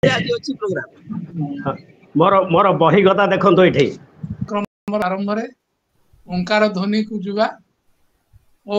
आज अछि प्रोग्राम मोर मोर बही गता देखंतो एठी क्रम आरंभ रे ओंकार ध्वनि को जुगा ओ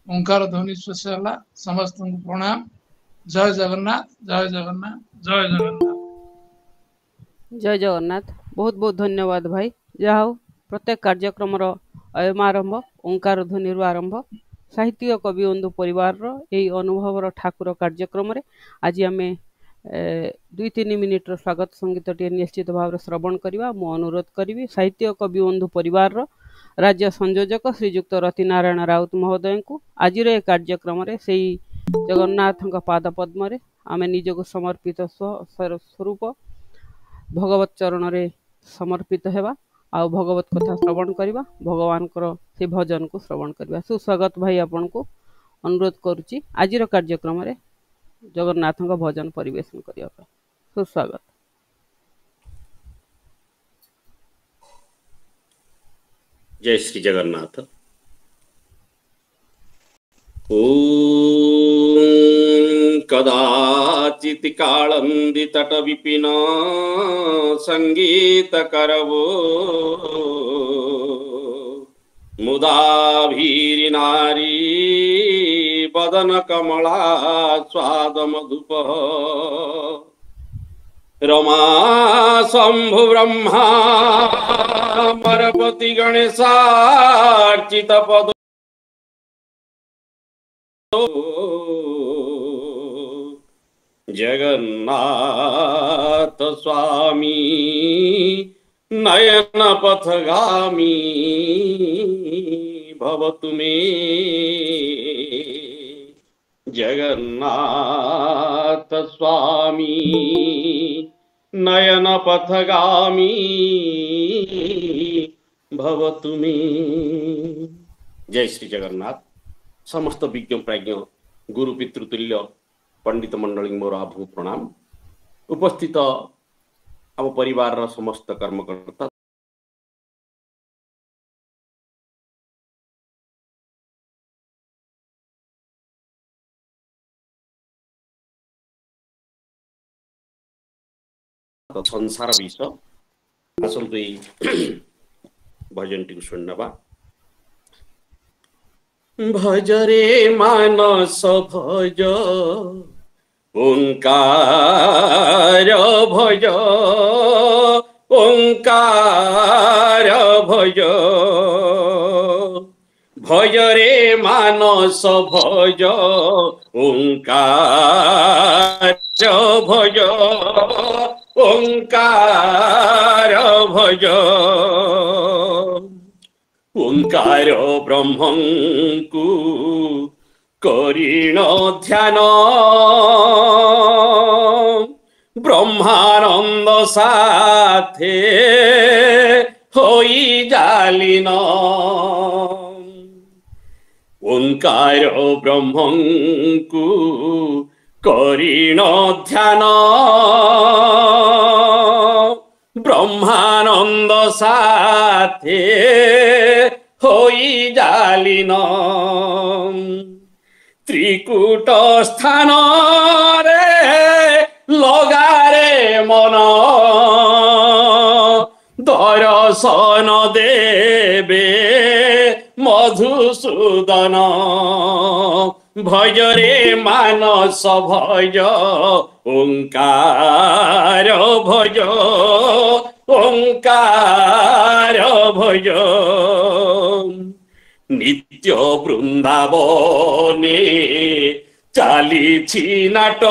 ओंकार ध्वनि शेष है समस्त प्रणाम जय जगन्नाथ जय जगन्नाथ जय जगन्नाथ जय जगन्नाथ बहुत बहुत धन्यवाद भाई जहा प्रत्येक कार्यक्रम अयम आरंभ ओंकार ध्वनि आरंभ साहित्य कवि बंधु परिवार यही अनुभव ठाकुर कार्यक्रम आज आम 2-3 मिनिट स्वागत संगीत टी निश्चित भाव श्रवण करवा मु अनुरोध करी साहित्य कवि बंधु परिवार राज्य संयोजक श्रीजुक्त रतिनारायण राउत महोदय को आज कार्यक्रम से जगन्नाथ पाद पद्म आम निजक समर्पित स्वरूप भगवत चरण रे समर्पित हेबा आ भगवत कथा श्रवण करवा भगवान से भजन को श्रवण करवा सुस्वागत भाई आपन को अनुरोध करुच्ची आज कार्यक्रम रे जगन्नाथ भजन परिवेशन करने सुस्वागत जय श्री जगन्नाथ ॐ कदाचित् कालंदी तट विपिन संगीत करवो मुदा भीरी नारी बदन कमला स्वाद मधुप रमा शंभु ब्रह्मा परपति गणेशार्चित पद जगन्नाथ स्वामी नयन पथगामी भवतु मे जगन्नाथ स्वामी नयन पथगामी भवतु मे। जय श्री जगन्नाथ। समस्त विज्ञ प्राज्ञ गुरु पितृतुल्य पंडित मंडली मोर आभु प्रणाम। उपस्थित आम परिवार समस्त कर्मकर्ता संसार विष आसन्तु भजन टी सुनवा। भज रे मानस भज ओंकार भज ओंकार भज भज रे मानस भज ओंकार भज ओंकार भज ओंकार ब्रह्मं को करीण ध्यान ब्रह्मानंद साथे होई जालिन ओंकार ब्रह्मं को करीण ध्यान ब्रह्मानंद साथे होई जालिन त्रिकूट स्थान रे लगारे मन दर्शन देवे मधुसूदन भज रे मानस भज ओंकार भज ओंकार भज नित्य वृंदावने चालीछि नाट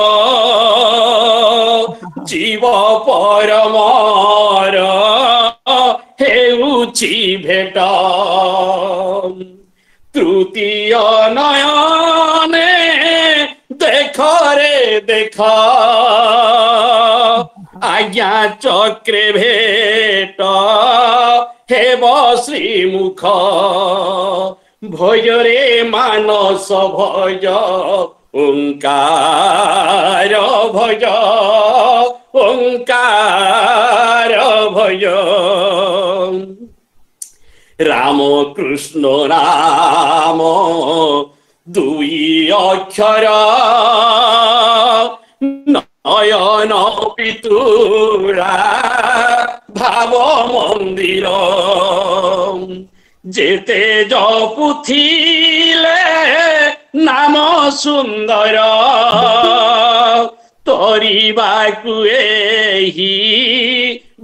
जीव परमर हेउछि भेट तृतीय नयने देख रे देख आज्ञा चक्रे भेट हेब श्रीमुख भय रे मानस भय ओंकार भय ओंकार भय राम कृष्ण राम दुई अक्षर नयन पितुरा भाव मंदिर जेते जपुथिले नाम सुंदर तोरिबाकु एही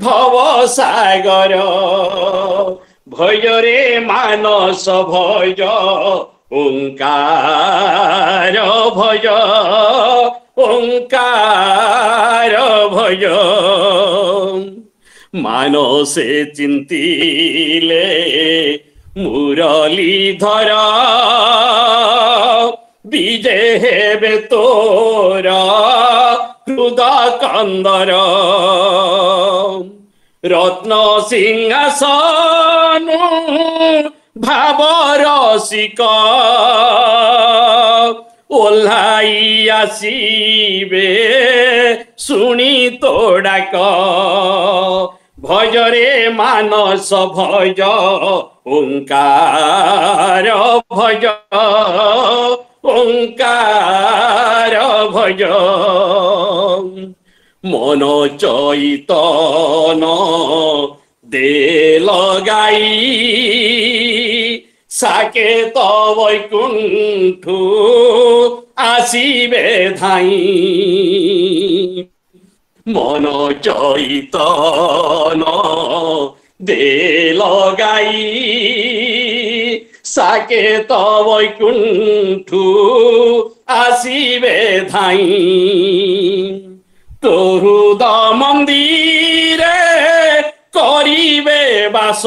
भव सागर भय रे मानस भय ओंकार भय ओंकार भय मानसे चिंतिले मुरलीधर विजय हेबे तोर हृदय कंदर रत्न सिंहासन भाव रसिक ओल्हाई आसीबे शुणी तो डाक भज रे मानस भज ओंकार भज ओंकार भज मन चैतन दे लगाई साकेत वैकुंठू आसीबे धाई मन चैतन दे लगाई साकेत वैकुंठू आसीबे धाई तोरुद मंदिर करिबे बास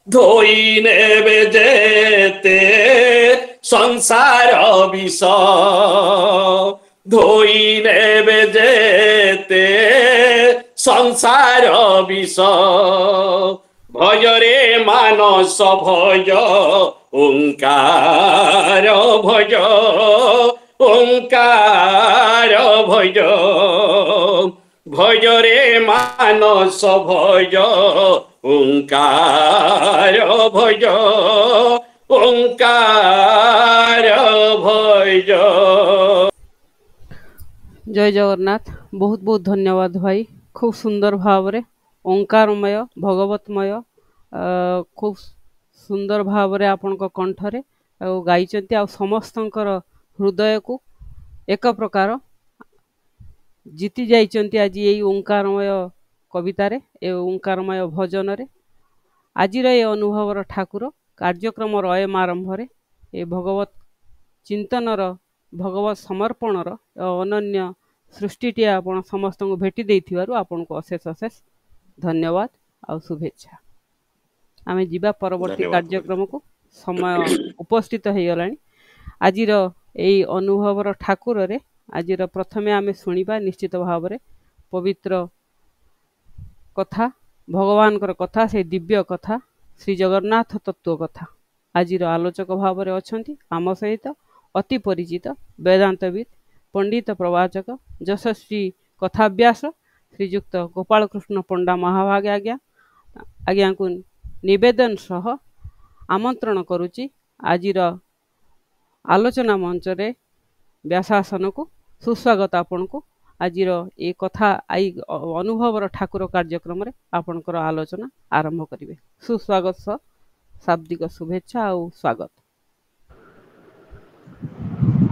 धोई नेबे जेते संसार विष धोई नेबे जेते संसार विष भय रे मानस भय ओंकार भय ओंकार भय भय रे मानस भय ओंकार भय ओंकार भय। जय जगन्नाथ। बहुत बहुत धन्यवाद भाई। खूब सुंदर भाव रे ओंकारमय भगवतमय खूब सुंदर भाव रे आपण को कंठरे गाइचंती आ समस्तंकर हृदय को एक प्रकार जीति जाइचंती आज यही ओंकारमय कवितारे ए ओंकारमय भजन रे आज ये अनुभवर ठाकुर कार्यक्रम अयम आरंभ रे ए भगवत चिंतनर भगवत समर्पणर अनन्य सृष्टिटी आपण समस्त को भेटी देइथिबारु आपण को अशेष अशेष धन्यवाद आ शुभेच्छा। आमे जीवा परवर्ती कार्यक्रम को समय उपस्थित हो गलानी। आजिर एई अनुभवर ठाकुर रे आजिर प्रथमे आमे सुनिबा निश्चित भाव रे पवित्र कथा भगवान कथा से दिव्य कथा श्री जगन्नाथ तत्व कथा। आजिर आलोचक भाव रे अछंती आम सहित अति परिचित वेदांतविद पंडित प्रवाचक यशस्वी कथाभ्यास श्रीजुक्त गोपाल कृष्ण पंडा महाभागे आज्ञा को निवेदन सह आमंत्रण करुची आजिर आलोचना मंच रे व्यासासन को सुस्वागत आपण को आजिर ए कथा आई अनुभवर ठाकुर कार्यक्रम रे आपणकर आलोचना आरंभ करिवे। सुस्वागत सह शाब्दिक शुभेच्छा और स्वागत।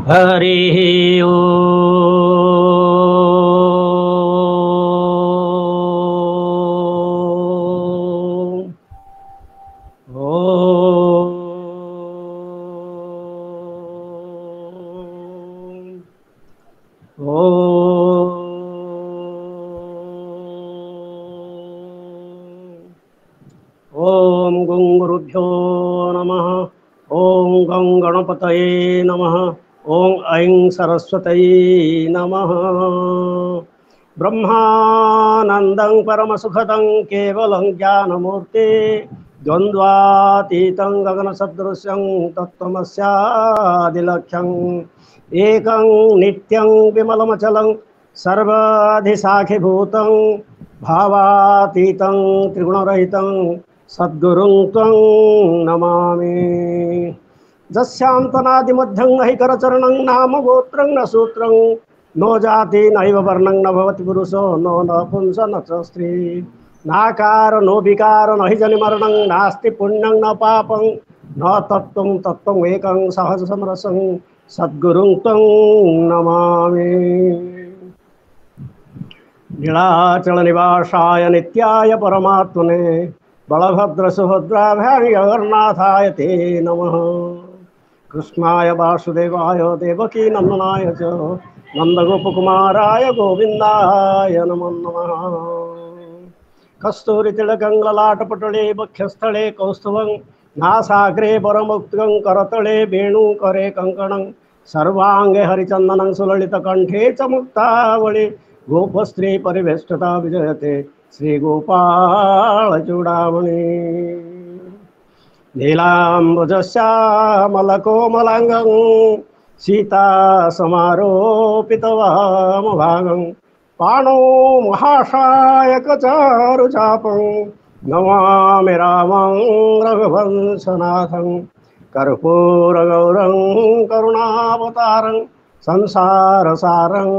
हरि ओम गं गुरुभ्यो नमः। ओम गं गणपतये नमः। ओम ऐं सरस्वती नमः। ब्रह्मानंदं परमसुखदं केवलं ज्ञानमूर्ति द्वन्द्वातीतं गगनसदृशं तत्त्वमस्यादिलक्ष्यम् एकं नित्यं विमलमचलं सर्वाधिसाखिभूतं भावातीतं त्रिगुणरहितं सद्गुरुं त्वं नमामि। जस्यांतनादिमध्यं नहि करचरणं नाम गोत्रं न सूत्रं नो जाति नैव वर्णं न भवति पुरुषो नो नपुंस न च स्त्री नाकार नो विकार नहि जनिमरणं नास्ति पुण्यं न पापं न तत्त्वं तत्त्वम् एकं सहज समरसं सद्गुरुं त्वं नमामि। नीलाचल निवासाय नित्याय परमात्मने बलभद्र सुभद्राभ्यां जगन्नाथाय ते नमः। कृष्णाय वासुदेवाय देवकी नंदनाय च नंदगोपकुमाराय गोविंदाय नमो नमः। कस्तूरितिलकं ललाटपटले वक्षस्थले कौस्तुभं नासाग्रे वरमुक्तं करतले वेणुकरे कङ्कणं सर्वांगे हरिचन्दनं सुललितकण्ठे च मुक्तावळि गोपस्त्री परिवेष्टिता विजयते श्रीगोपालचूडामणि। नीलाम्बुजश्यामलकोमलाङ्गं सीतासमारोपितवामभागं पाणौ महाशायकचारुचापं नमामि रामं रघुवंशनाथं कर्पूरगौरं करुणावतारं संसारसारं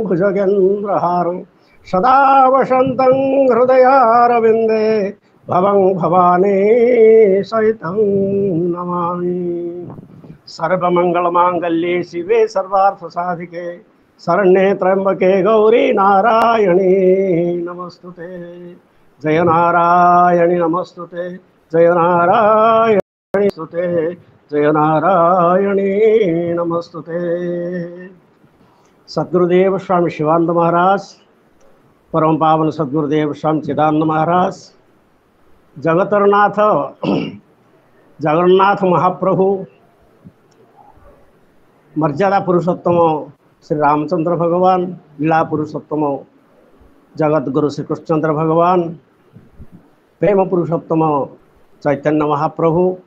भुजगेन्द्रहारं सदा वसन्तं हृदयारविन्दे भवं भवानी सहितं नमामि। सर्वमंगलमांगल्ये शिवे सर्वार्थसाधिके शरण्ये त्र्यंबके गौरी नारायणी नमस्तुते। जय नारायणी नमस्तुते जय नारायणी स्तुते जय नारायणी नमस्तुते। सद्गुरुदेव स्वामी शिवानंद महाराज, परम पावन सद्गुरुदेव स्वामी चिदानंद महाराज, जगतरनाथ जगन्नाथ महाप्रभु, मर्यादा पुरुषोत्तम श्री रामचंद्र भगवान, लीला पुरुषोत्तम जगत गुरु श्री कृष्णचंद्र भगवान, प्रेम पुरुषोत्तम चैतन्य महाप्रभु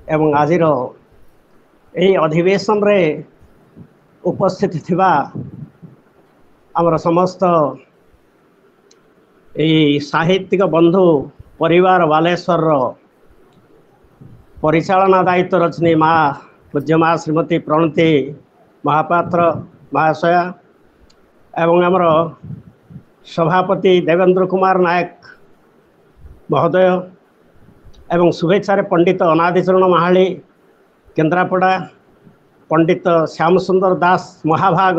एवं आजिर यही अधिवेशन रे उपस्थित थिबा आमर समस्त यही साहित्यिक बंधु परिवार बालेश्वर परिचालना दायित्व रचनी माँ पूज्य माँ श्रीमती प्रणति महापात्र महाशया एवं आमर सभापति देवेंद्र कुमार नायक महोदय एवं शुभेच्छारे पंडित अनादिचरण महाली केन्द्रापड़ा, पंडित श्याम सुंदर दास महाभाग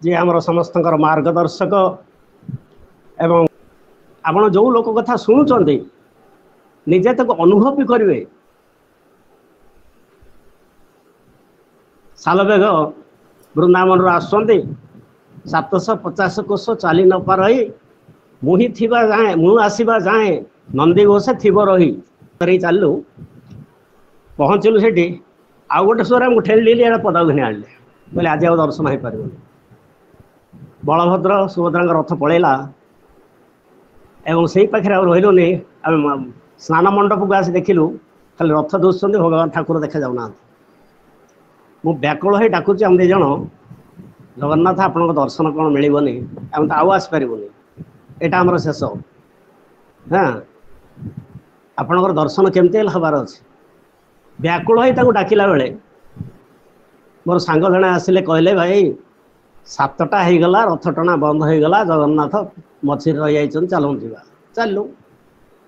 जी आमर समस्त मार्गदर्शक एवं आपण जो लोक कथा शुणुंट निजे तक अनुभव भी करेंगे। सालबेग वृंदावन आसुँच 750 कोश चली न पारही मुही थिबा जाए मु आसवा जाए नंदी घोष थिब रही चलू पहुँचलु से आउ गोटे स्वर मुझे ठेली पदा घिनी आने बोले आज आ दर्शन हो पार। बलभद्र सुभद्रा रथ पलैला एवं से पाखे रही आम स्नान मंडप को आसी देखिलु खाली रथ दूसुं भगवान ठाकुर देखा जाऊना। मु व्याकुल हो डाकुची आम दीज जगन्नाथ आपण दर्शन कौन मिलनी आम तो आउ आसपारे यहाँ आमर शेष। हाँ आपणकर दर्शन केमती हबार अच्छे व्याकुल हो डाकिला बेले मोर सांग जड़े आसिले कहले भाई 7टा होगला रथ टଣା बंद होगला जगन्नाथ मझे रही चलू जा चलू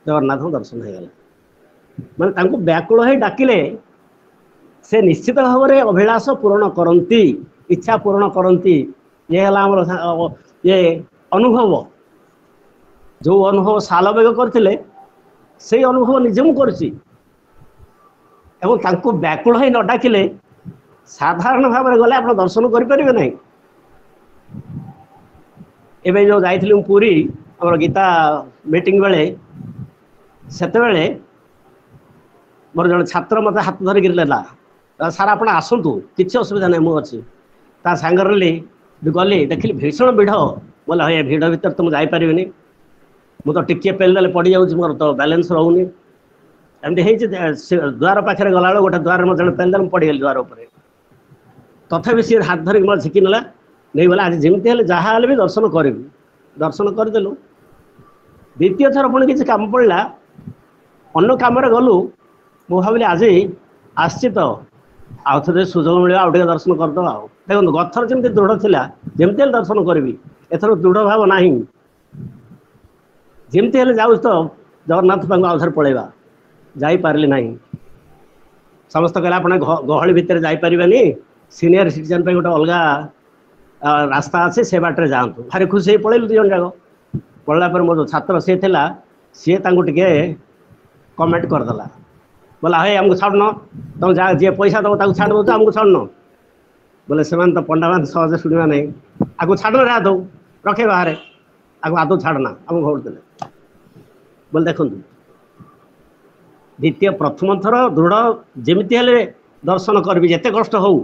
जगन्नाथ दर्शन होगला मैंने व्याकुल हो डाकिले से निश्चित भाव में अभिलाष पूरण करती इच्छा पूरण करती। ये ये अनुभव जो अनुभव सालबेग करते से अनुभव निजे मु करछि एवं तांको व्याकुल हो न डाकिले साधारण भाव में गले आप दर्शन करें ना। एवं जो जाइली पुरी आम गीता मीटिंग बेले से मोर जन छात्र मत हाथ धरिक नेला ସାର୍ ଆପଣ ଆସନ୍ତୁ କିଛି ଅସୁବିଧା ନାହିଁ ମୁଁ ଅଛି। ତା ସାଙ୍ଗରେ ଗଲି ଦେଖିଲି ଭୀଷଣ ଭିଡ଼। ବୋଲେ ହେ ଭିଡ଼ ଭିତରେ ତ ମୁଁ ଯାଇପାରିବିନି, ମୁଁ ତ ଟିକିଏ ପେଲିଦେଲେ ପଡ଼ିଯାଉଛି, ମୋର ତ ବାଲାନ୍ସ ରହୁନି। ଏମିତି ହେଇଛି ଦ୍ୱାର ପାଖରେ ଗଲାବେଳକୁ ଗୋଟେ ଦ୍ୱାର ମୋ ଜଣେ ପେଲିଦେଲେ, ମୁଁ ପଡ଼ିଗଲି ଦ୍ୱାର ଉପରେ। ତଥାପି ସିଏ ହାତ ଧରିକି ମୋର ଝିକି ନେଲା, ନେଇଗଲା। ଆଜି ଯେମିତି ହେଲେ ଯାହା ହେଲେ ବି ଦର୍ଶନ କରିବୁ। ଦର୍ଶନ କରିଦେଲୁ। ଦ୍ୱିତୀୟ ଥର ପୁଣି କିଛି କାମ ପଡ଼ିଲା, ଅନ୍ୟ କାମରେ ଗଲୁ। ମୁଁ ଭାବିଲି ଆଜି ଆସିଛି ତ ଆଉ ଥରେ ସୁଯୋଗ ମିଳିବ, ଆଉ ଟିକେ ଦର୍ଶନ କରିଦେବା। ଆଉ ଦେଖନ୍ତୁ ଗଥର ଯେମିତି ଦୃଢ଼ ଥିଲା, ଯେମିତି ହେଲେ ଦର୍ଶନ କରିବି, ଏଥର ଦୃଢ଼ ଭାବ ନାହିଁ। ଯେମିତି ହେଲେ ଯାଉଛି ତ ଜଗନ୍ନାଥ ପାଖକୁ ଆଉ ଥରେ ପଳେଇବା, ଯାଇପାରିଲି ନାହିଁ। ସମସ୍ତେ କହିଲେ ଆପଣ ଗହଳି ଭିତରେ ଯାଇପାରିବେନି, ସିନିୟର ସିଟିଜେନ୍ ପାଇଁ ଗୋଟେ ଅଲଗା ରାସ୍ତା ଅଛି, ସେ ବାଟରେ ଯାଆନ୍ତୁ। ଭାରି ଖୁସି ହେଇ ପଳେଇଲୁ 2 ଜଣ ଯାକ। ପଳେଇଲା ପରେ ମୋ ଯେଉଁ ଛାତ୍ର ସିଏ ଥିଲା, ସିଏ ତାଙ୍କୁ ଟିକେ କମେଣ୍ଟ କରିଦେଲା, ବୋଲା ହେ ଆମକୁ ଛାଡ଼ୁନ, ତମେ ଯାହା ଯିଏ ପଇସା ଦେବ ତାକୁ ଛାଡ଼ି ଦେଉଛ, ଆମକୁ ଛାଡ଼ୁନ। ବୋଲେ ସେମାନେ ତ ପଣ୍ଡାମାନେ ସହଜେ ଶୁଣିବା ନାହିଁ। ଆକୁ ଛାଡ଼ୁନ ଆଦৌ, ରଖେ ବାହାରେ, ଆକୁ ଆଦୌ ଛାଡ଼ନା, ଆମକୁ ଭୋଟ ଦେଲେ। ବୋଲେ ଦେଖନ୍ତୁ ପ୍ରଥମ ଥର ଦୃଢ଼ ଯେମିତି ହେଲେ ଦର୍ଶନ କରିବି, ଯେତେ କଷ୍ଟ ହଉ,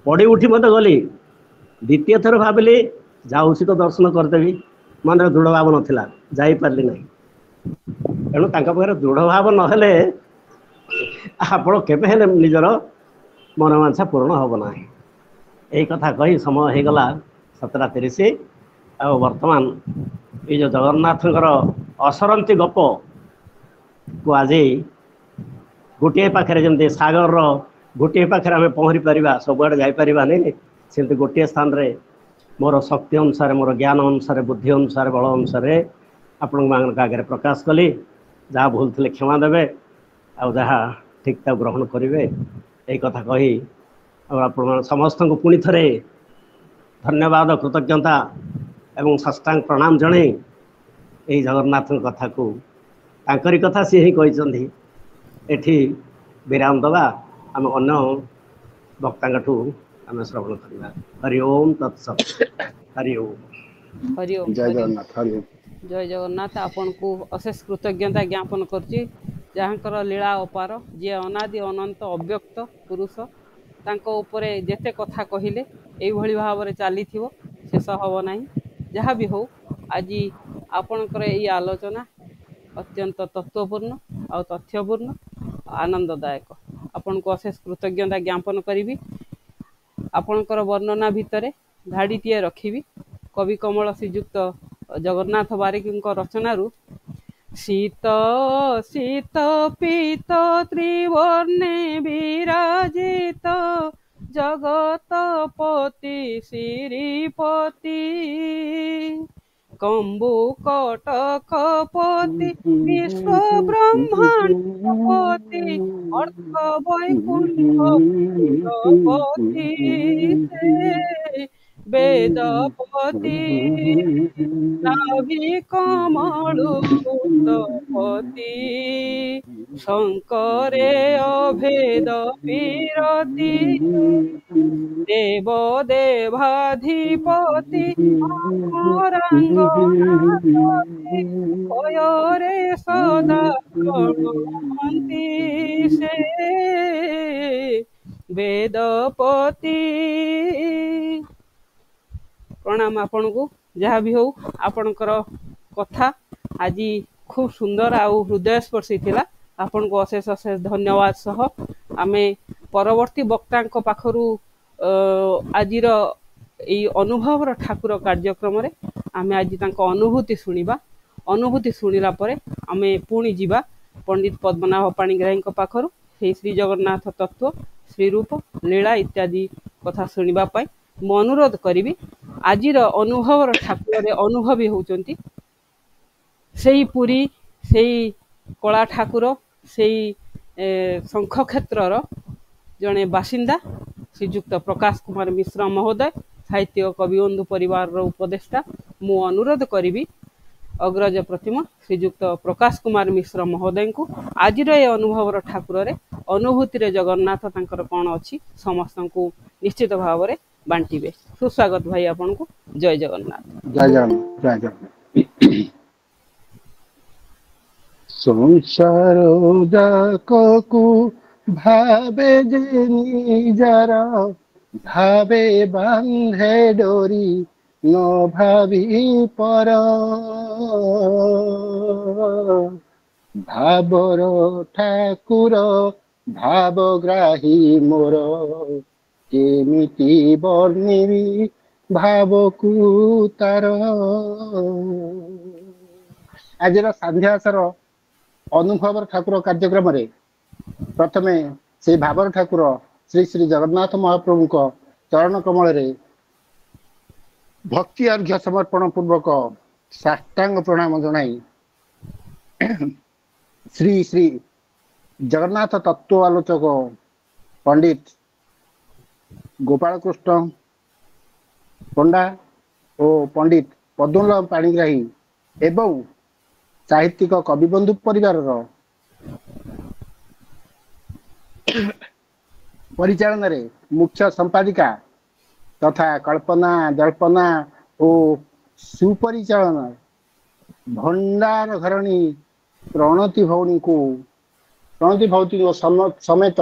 ପଡ଼ି ଉଠି ମଧ୍ୟ ଗଲି। ଦ୍ୱିତୀୟ ଥର ଭାବିଲି ଯାଉଛି ତ ଦର୍ଶନ କରିଦେବି, ମନରେ ଦୃଢ଼ ଭାବ ନଥିଲା, ଯାଇପାରିଲି ନାହିଁ। ତେଣୁ ତାଙ୍କ ପାଖରେ ଦୃଢ଼ ଭାବ ନହେଲେ ଆପଣ କେବେ ହେଲେ ନିଜର ମନୋବାଞ୍ଛା ପୂରଣ ହେବ ନାହିଁ। ଏଇ କଥା କହି ସମୟ ହେଇଗଲା 7:30। ଆଉ ବର୍ତ୍ତମାନ ଏଇ ଯେଉଁ ଜଗନ୍ନାଥଙ୍କର ଅସରନ୍ତି ଗପକୁ ଆଜି ଗୋଟିଏ ପାଖରେ, ଯେମିତି ସାଗରର ଗୋଟିଏ ପାଖରେ ଆମେ ପହଁରି ପାରିବା, ସବୁଆଡ଼େ ଯାଇପାରିବାନି, ସେମିତି ଗୋଟିଏ ସ୍ଥାନରେ ମୋର ଶକ୍ତି ଅନୁସାରେ, ମୋର ଜ୍ଞାନ ଅନୁସାରେ, ବୁଦ୍ଧି ଅନୁସାରେ, ବଳ ଅନୁସାରେ ଆପଣମାନଙ୍କ ଆଗରେ ପ୍ରକାଶ କଲି। ଯାହା ଭୁଲ ଥିଲେ କ୍ଷମା ଦେବେ, ଆଉ ଯାହା ଠିକ୍ ତାକୁ ଗ୍ରହଣ କରିବେ। ଏଇ କଥା କହି ଆଉ ଆପଣ ସମସ୍ତଙ୍କୁ ପୁଣି ଥରେ ଧନ୍ୟବାଦ, କୃତଜ୍ଞତା ଏବଂ ସାଷ୍ଟାଙ୍ଗ ପ୍ରଣାମ ଜଣାଇ ଏହି ଜଗନ୍ନାଥଙ୍କ କଥାକୁ, ତାଙ୍କରି କଥା ସିଏ ହିଁ କହିଛନ୍ତି, ଏଠି ବିରାମ ଦେବା। ଆମେ ଅନ୍ୟ ବକ୍ତାଙ୍କଠୁ ଆମେ ଶ୍ରବଣ କରିବା। ହରି ଓମ୍ ତତ୍ସତ୍। ହରି ଓମ୍। ହରି ଓମ୍। ଜୟ ଜଗନ୍ନାଥ। ହରି ଓମ୍। ଜୟ ଜଗନ୍ନାଥ। ଆପଣଙ୍କୁ ଅଶେଷ କୃତଜ୍ଞତା ଜ୍ଞାପନ କରୁଛି, ଯାହାଙ୍କର ଲୀଳା ଅପାର, ଯିଏ ଅନାଦି ଅନନ୍ତ ଅବ୍ୟକ୍ତ ପୁରୁଷ। ତାଙ୍କ ଉପରେ ଯେତେ କଥା କହିଲେ ଏଇଭଳି ଭାବରେ ଚାଲିଥିବ, ଶେଷ ହେବ ନାହିଁ। ଯାହା ବି ହଉ, ଆଜି ଆପଣଙ୍କର ଏଇ ଆଲୋଚନା ଅତ୍ୟନ୍ତ ତତ୍ତ୍ୱପୂର୍ଣ୍ଣ ଆଉ ତଥ୍ୟପୂର୍ଣ୍ଣ, ଆନନ୍ଦଦାୟକ। ଆପଣଙ୍କୁ ଅଶେଷ କୃତଜ୍ଞତା ଜ୍ଞାପନ କରିବି। ଆପଣଙ୍କର ବର୍ଣ୍ଣନା ଭିତରେ ଧାଡ଼ିଟିଏ ରଖିବି। କବି କମଳ ଶ୍ରୀଯୁକ୍ତ ଜଗନ୍ନାଥ ବାରିକଙ୍କ ରଚନାରୁ ଶୀତ ଶୀତ ପୀତ ତ୍ରିବର୍ଣ୍ଣେ ବିରାଜିତ ଜଗତପତି ଶ୍ରୀପତି କମ୍ବୁ କଟକପତି ବିଶ୍ୱ ବ୍ରହ୍ମାଣ୍ଡପତି ଅର୍ଥ ବୈକୁଣ୍ଠପତି ବେଦପତି নাভি কমলুতপতি শঙ্করে অভেদ পীরতি দেব দেবাধিপতি অমরাঙ্গনাথতি কয়রে সদা প্রণমন্তি সে বেদপতি। प्रणाम आपनको। जहाँ भी हो, आपणकर कथा आज खूब सुंदर आउ हृदयस्पर्शी थिला। आपनको अशेष अशेष धन्यवाद सह आमे परवर्ती वक्ता पाखरु आजिर एई अनुभवर ठाकुर कार्यक्रम रे आमे आज तांको अनुभूति शुणिबा। अनुभूति शुणिला परे आमे पुणी जीवा पंडित पद्मनाभ पाणिग्राही पाखरु से श्री जगन्नाथ तत्व, श्रीरूप, लीला इत्यादि कथा शुणिबा पाई मु अनुरोध करी। आजिर अनुभवर ठाकुर अनुभवी होउचंती सेही पुरी, सेही कला ठाकुर, सेही शंख क्षेत्रर जड़े बासिंदा श्रीजुक्त प्रकाश कुमार मिश्र महोदय, साहित्य कविबंधु परिवार उपदेष्टा। मु अनुरोध करी अग्रज प्रतिमा श्रीजुक्त प्रकाश कुमार मिश्र महोदय को आजिर ए अनुभवर ठाकुर अनुभूति जगन्नाथ तांकर कौन अच्छी समस्त को निश्चित भाव में बांटिबे। सुस्वागत भाई आपन को। जय जगन्नाथ। जय जगन्नाथ। जय जगन्नाथ। संसार जाकू ভাবে যে নিজার ভাবে বান্ধে ডোরি ন ভাবি পর ভাবর ঠাকুর ভাবগ্রাহী মোর କେମିତି ବର୍ଣ୍ଣିବି ଭାବକୁ ତାର। ଆଜିର ସାନ୍ଧ୍ୟାସର ଅନୁଭବର ଠାକୁର କାର୍ଯ୍ୟକ୍ରମରେ ପ୍ରଥମେ ସେଇ ଭାବର ଠାକୁର ଶ୍ରୀ ଶ୍ରୀ ଜଗନ୍ନାଥ ମହାପ୍ରଭୁଙ୍କ ଚରଣ କମଳରେ ଭକ୍ତି ଅର୍ଘ୍ୟ ସମର୍ପଣ ପୂର୍ବକ ସାଷ୍ଟାଙ୍ଗ ପ୍ରଣାମ ଜଣାଇ ଶ୍ରୀ ଶ୍ରୀ ଜଗନ୍ନାଥ ତତ୍ତ୍ୱ ଆଲୋଚକ ପଣ୍ଡିତ ଗୋପାଳ କୃଷ୍ଣ ପଣ୍ଡା ଓ ପଣ୍ଡିତ ପଦ୍ମନାଭ ପାଣିଗ୍ରାହୀ ଏବଂ ସାହିତ୍ୟିକ କବିବନ୍ଧୁ ପରିବାରର ପରିଚାଳନାରେ ମୁଖ୍ୟ ସମ୍ପାଦିକା ତଥା କଳ୍ପନା ଜଳ୍ପନା ଓ ସୁପରିଚାଳନା ଭଣ୍ଡାର ଘରଣୀ ପ୍ରଣତି ଭଉଣୀଙ୍କ ସମେତ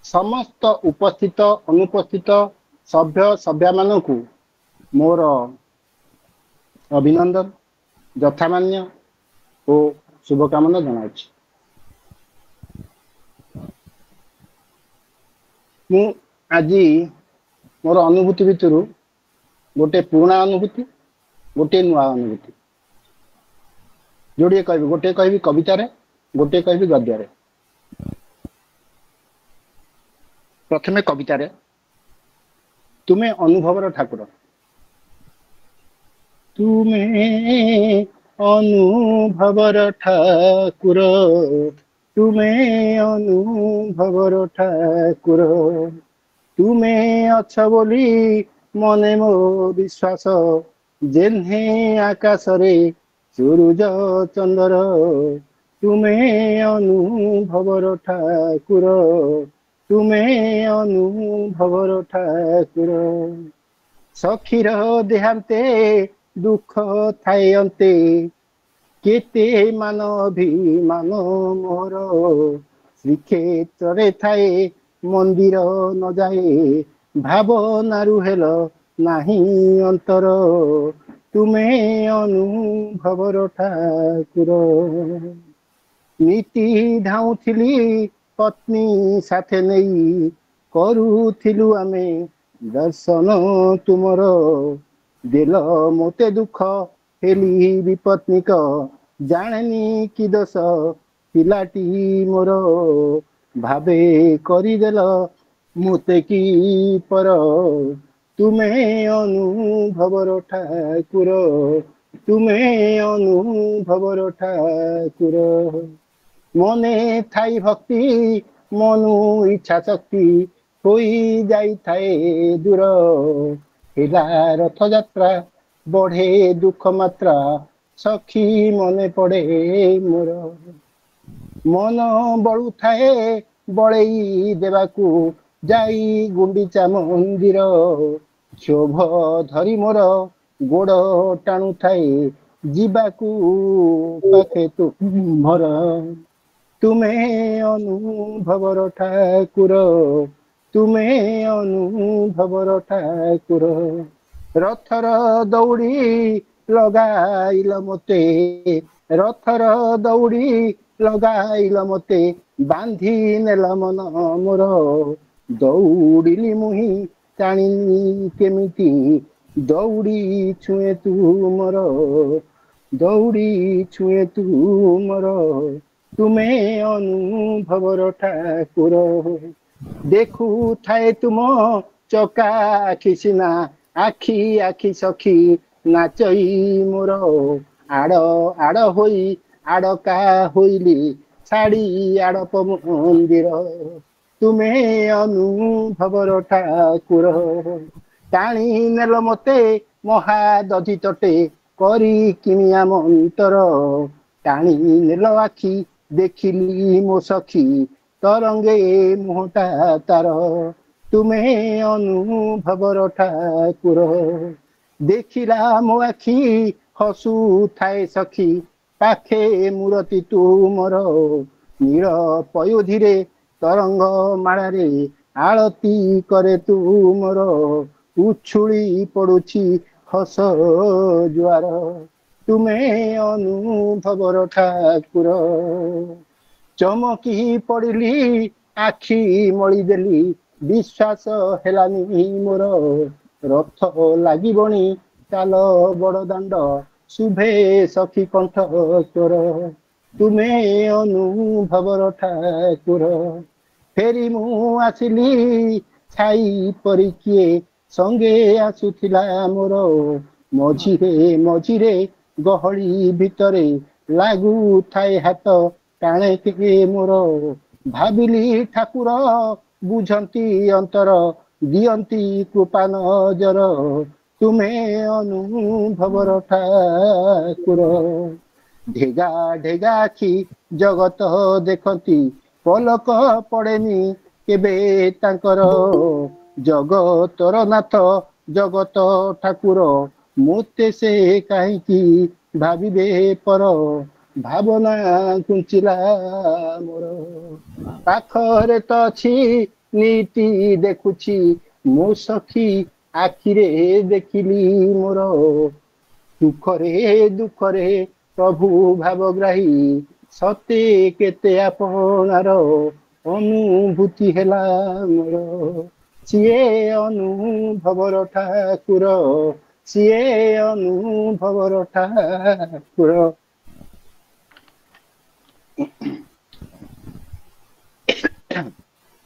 ସମସ୍ତ ଉପସ୍ଥିତ ଅନୁପସ୍ଥିତ ସଭ୍ୟ ସଭ୍ୟାମାନଙ୍କୁ ମୋର ଅଭିନନ୍ଦନ ଯଥାମାନ୍ୟ ଓ ଶୁଭକାମନା ଜଣାଉଛି। ମୁଁ ଆଜି ମୋର ଅନୁଭୂତି ଭିତରୁ ଗୋଟେ ପୁରୁଣା ଅନୁଭୂତି ଗୋଟେ ନୂଆ ଅନୁଭୂତି ଯୋଡ଼ିଏ କହିବି। ଗୋଟେ କହିବି କବିତାରେ, ଗୋଟେ କହିବି ଗଦ୍ୟରେ। ପ୍ରଥମେ କବିତାରେ। ତୁମେ ଅନୁଭବର ଠାକୁର, ତୁମେ ଅନୁଭବର ଠାକୁର, ତୁମେ ଅନୁଭବର ଠାକୁର, ତୁମେ ଅଛ ବୋଲି ମନେ ମୋ ବିଶ୍ୱାସ, ଯେହ୍ନେ ଆକାଶରେ ସୂରୁଜ ଚନ୍ଦ୍ର, ତୁମେ ଅନୁଭବର ଠାକୁର, ତୁମେ ଅନୁଭବର ଠାକୁର। ସଖୀର ଦେହାନ୍ତେ ଦୁଃଖ ଥାଏ ଅନ୍ତେ, କେତେ ମାନ ଅଭିମାନ ମୋର, ଶ୍ରୀକ୍ଷେତ୍ରରେ ଥାଏ ମନ୍ଦିର ନ ଯାଏ, ଭାବନାରୁ ହେଲ ନାହିଁ ଅନ୍ତର, ତୁମେ ଅନୁଭବର ଠାକୁର। ନୀତି ଧାଉଁଥିଲି ପତ୍ନୀ ସାଥେ ନେଇ, କରୁଥିଲୁ ଆମେ ଦର୍ଶନ ତୁମର, ଦେଲ ମୋତେ ଦୁଃଖ ହେଲି ବିପତ୍ନିକ, ଜାଣେନି କି ଦୋଷ ପିଲାଟି ମୋର, ଭାବେ କରିଦେଲ ମୋତେ କି ପର, ତୁମେ ଅନୁଭବର ଠାକୁର, ତୁମେ ଅନୁଭବର ଠାକୁର। ମନେ ଥାଇ ଭକ୍ତି ମନୁ ଇଚ୍ଛା ଶକ୍ତି, ହୋଇ ଯାଇଥାଏ ଦୂର, ହେଲା ରଥଯାତ୍ରା ବଢେ ଦୁଃଖ ମାତ୍ରା, ସଖୀ ମନେ ପଡେ ମୋର, ମନ ବଳୁଥାଏ ବଳେଇ ଦେବାକୁ, ଯାଇ ଗୁଣ୍ଡିଚା ମନ୍ଦିର, କ୍ଷୋଭ ଧରି ମୋର ଗୋଡ ଟାଣୁଥାଏ ଯିବାକୁ ପାଖେ ତୁମର, ତୁମେ ଅନୁଭବର ଠାକୁର, ତୁମେ ଅନୁଭବର ଠାକୁର। ରଥର ଦଉଡ଼ି ଲଗାଇଲ ମୋତେ, ରଥର ଦଉଡ଼ି ଲଗାଇଲ ମୋତେ, ବାନ୍ଧି ନେଲ ମନ ମୋର, ଦଉଡ଼ିଲି ମୁହିଁ ଟାଣିନି କେମିତି, ଦଉଡ଼ି ଛୁଏଁ ତୁମର, ଦଉଡ଼ି ଛୁଏଁ ତୁମର, ତୁମେ ଅନୁଭବର ଠାକୁର। ଦେଖୁଥାଏ ତୁମ ଚକା ଆଖି ସିନା, ଆଖି ଆଖି ସଖୀ ନାଚଇ ମୋର, ଆଡ଼ ଆଡ଼ ହୋଇ ଆଡ଼କା ହୋଇଲି, ଛାଡ଼ି ଆଡ଼ପ ମନ୍ଦିର, ତୁମେ ଅନୁଭବର ଠାକୁର। ଟାଣି ନେଲ ମୋତେ ମହାଦଧି ତଟେ, କରି କିଣିଆ ମନ୍ତର, ଟାଣି ନେଲ ଆଖି ଦେଖିଲି ମୋ ସଖୀ, ତରଙ୍ଗେ ମୁହଁଟା ତାର, ତୁମେ ଅନୁଭବର ଠାକୁର। ଦେଖିଲା ମୋ ଆଖି ହସୁଥାଏ ସଖୀ, ପାଖେ ମୂରତି ତୁମର, ନୀଳ ପୟୋଧିରେ तरंग मालारे आळती करे तू मोर उछुली पड़ुछि हस जुआर तुमे अनुभवर ठाकुर चमकी पड़िली आखि मଳି देली विश्वास हेलानी मोर रथ लागिबणी चाल बड़ दांड शुभे सखी कंठ तोर तुमे अनुभवर ठाकुर फेरी मु आसिली छाई परी किए संगे आसुथिला मोर मझिरे मझिरे गहली भितरे लागू थाए हाथ टाणे के मोर भाविली ठाकुर बुझंती अंतर दियंती कृपा नजर तुमे अनुभवर ठाकुर ढेगा ढेगा आखि जगत देखती पलक पड़ेनी केबे तांकर जगतर नाथ जगत ठाकुर मोते से कहीं भाविबे पर भावना कुंचिला मोर पाखरे तो अछि नीति देखुछि मो सखी आखिरे देखिली मोर दुखरे प्रभु भावग्राही सते केते आपणार अनुभूति हेला मोर सिए अनुभवर ठाकुर सिए अनुभवर ठाकुर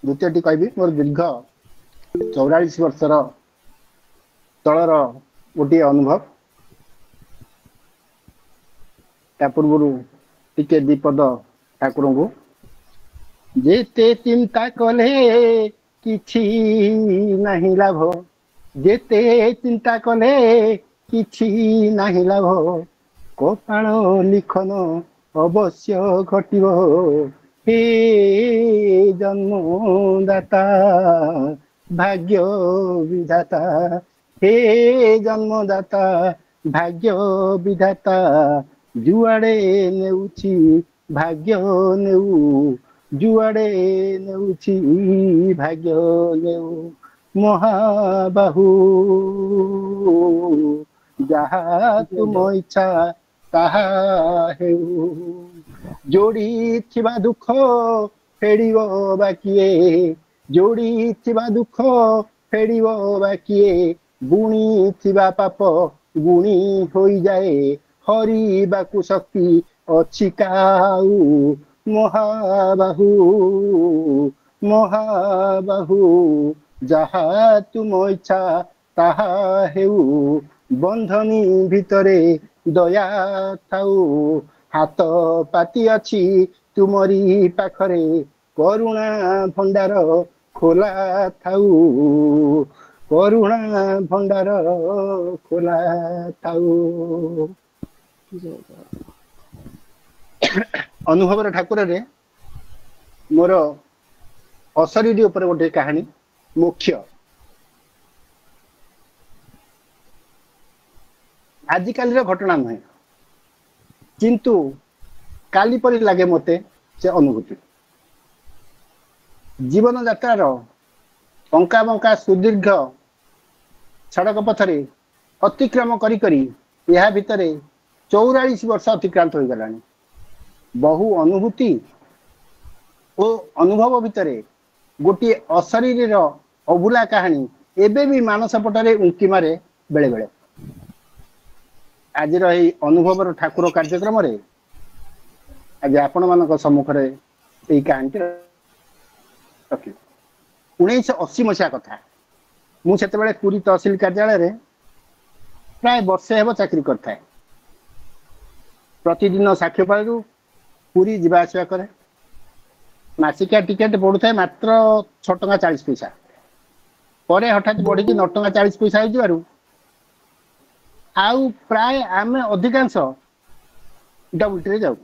द्वितीयटी कहबी मोर दीर्घ 44 वर्षर तलर गोटे अनुभव ता पूर्व टिके दीपद ठाकुर को जेते चिंता कले किछि नहीं लाभ जेते चिंता कले किछि नहीं लाभ कपाल लिखन अवश्य घटिब हे जन्मदाता भाग्य विधाता हे जन्मदाता भाग्य विधाता जुआड़े नेउछि भाग्य नेउ जुआड़े नेउछि भाग्य नेउ महाबाहु जहा तुम इच्छा ताहा हेउ जोड़ी थिबा दुख फेड़िबो बाकिए जोड़ी थिबा दुख फेड़िबो बाकिए बुणी थिबा पाप गुणी होई जाए हरिबाकु शक्ति अछि काऊ महाबाहु महाबाहु जहा तुम इच्छा ताहा हेउ बंधनी भितरे दया थाऊ हाथ पाती अछि तुमरी पाखरे करुणा भंडार खोला थाऊ करुणा भंडार खोला थाऊ अनुभवर ठाकुर रे मोर अशरीरी ऊपर गोटे कहानी मुख्य आजिकाली घटना नुहे किंतु काली परी लगे मते से अनुभूति जीवन यात्रार अंका बंका सुदीर्घ सड़क पथरे अतिक्रम करी करी यह भितरे 44 वर्ष अतिक्रांत हो गलानी बहु अनुभूति और अनुभव भितरे गोटे अशरीर अभुला कहानी एबे भी मानस पटरे उंकी मारे बेले बेले आज अनुभवर ठाकुर कार्यक्रम रे आज आपण मान सम्मुखें यही कहानी रखी 1980 मसीहा कथा मुझे पुरी तहसिल कार्यालय प्राय वर्षे हेब चाकरी करता है प्रतिदिन साक्ष्यपाल पुरी जीवा आसवा करे मासिका टिकेट पड़ू मात्र 6 टंका 40 पैसा पर हठात बढ़ी 9 टंका 40 पैसा हो आउ प्राय आम अधिकांश डबल टी जाऊ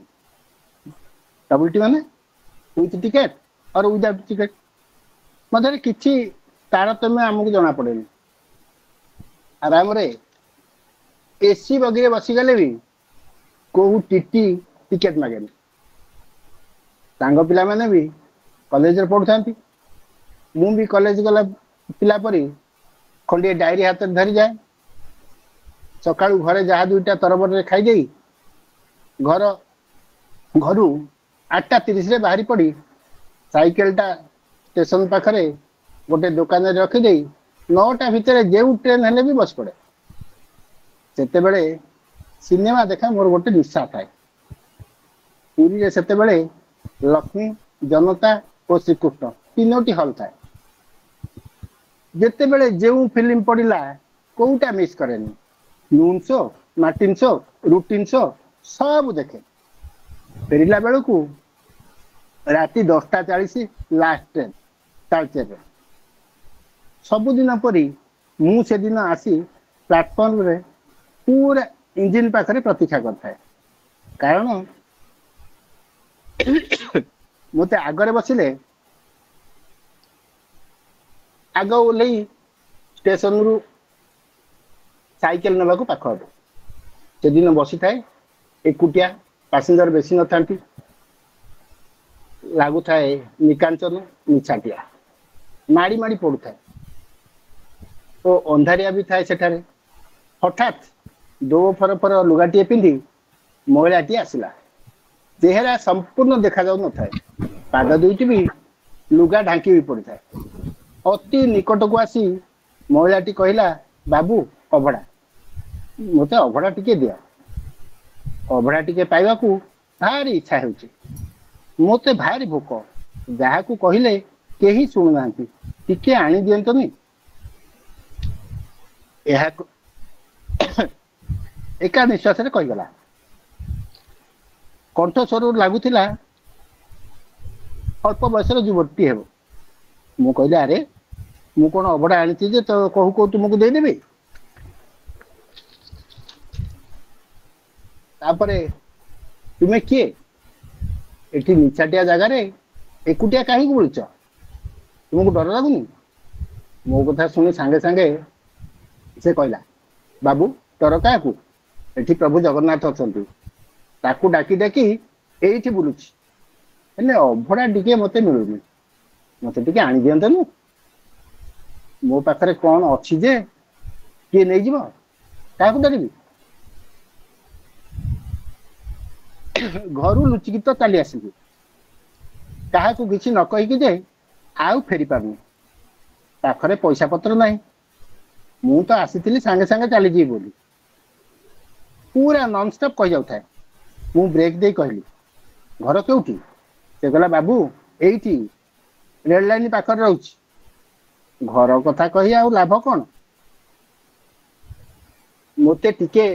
डबल टी माने विथ टिकेट और विदाउट टिकेट मध्य किसी तारतम्य आमको जना पड़े आराम रे एसी बगी बसीगले भी कौ टीटी टिकेट मागे सांग पिला माने भी कॉलेज पढ़ु था भी कॉलेज गला पिला परी खंडे डायरी हाथ धरी जाए सका घरे जहाँ दुईटा तरबर खाई घर घर 8:30 बाहरी पड़ी साइकेलटा स्टेशन पाखरे गोटे दुकान रखिदे 9टा भितर जो ट्रेन हेले भी बस पड़े से सिनेमा देखा मोर गोटे निशा थाए पुरी से लक्ष्मी जनता और श्रीकृष्ण 3टी हल थाए जिते बड़े जो फिल्म पड़िला कोटा मिस करेनी noon show matinee show routine show सब देखे फेरला बेलू को राति 10:40 लास्ट ट्रेन तालचेर सबुदिन परी मु से दिन आसी प्लाटफॉर्म रे पूरा इंजिन पाखरे प्रतीक्षा करता है कारण मते आगरे बसिले आग ओल्लै स्टेशन रु साइकेल नवा को पाख से दिन बसी थाए एकुटिया पैसेंजर बेसी न थांती लागू थाए निकांचन निछाटिया माड़ी माड़ी पड़ू थाए तो अंधारिया भी थाए सेठारे हठात दो फर फर लुगाटी पिंधि महिलाटी आसला चेहरा संपूर्ण देखा जाऊ न थाए पाद दुईटी भी लुगा ढांकी भी पड़ी थाए अति निकट को आसी महिलाटी कहला बाबू अभड़ा मते अभड़ा टिके दिया अभड़ा टिके पाइबा को भारी इच्छा होची मते भारी भोक जहा को कहले केही सुनु नांती टिके आनी दियंतनी एहा एका निश्वास रे कहिगला कंठ स्वर लागुथिला अल्प बयसर युवती हेबो मु कहले अरे मु कोन अभड़ा आनी जे तो कहू को तुमको दे देबे तापरे तुमे किए एठी निछाटिया जगह रे एकुटिया काहे को बोलछ तुमको डर लागुनी मो कथा सुनी संगे संगे से कहला बाबू डर का को एठी प्रभु जगन्नाथ अछंती ताकू डाकी डाकी एठी बुलुची हेले अभड़ा टिके मते मिलुनी मते टिके आनी दियंतनु मो पाखरे कोन अछि जे के नै जिवो काकू डरिबी घर लुचिकी तो चली आसिबी कहा को किसी न कहीकि जे आउ फेरी पारनी पाखरे पैसा पत्र नहीं मु तो आसी सांगे सांगे चली जी बोली पूरा नॉन स्टॉप कह जाऊ थाए मु ब्रेक दे कहली घर केउठी से कहला बाबू एइठी रेल लाइन पाखर रहउची घर कथा कही आउ लाभ कौन मते टिके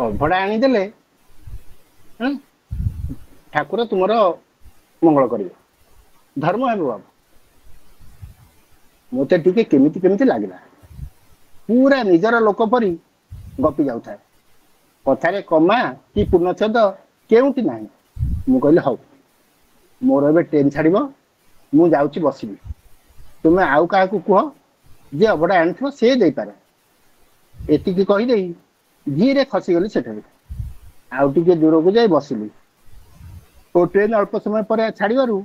अभड़ा आनी देले ठाकुर तुमर मंगल करिवे धर्म है बाबू मते टिके केमिति केमिति लागिला पूरा निजर लोक परी गपी जाऊ थाए कथारे कमा कि पूर्णछेद केउटी नाही मु कहले हौ मोर एबे ट्रेन छाड़िबो मु जाउची बसिबी तुमे आउ काहा को कह जे अबडा आनथो से देई पारे एतिकी कहि देई धीरे खसी गली सेठे आउ टिके दूर को जाई बसिली ओ ट्रेन अल्प समय पर छाड़िबारु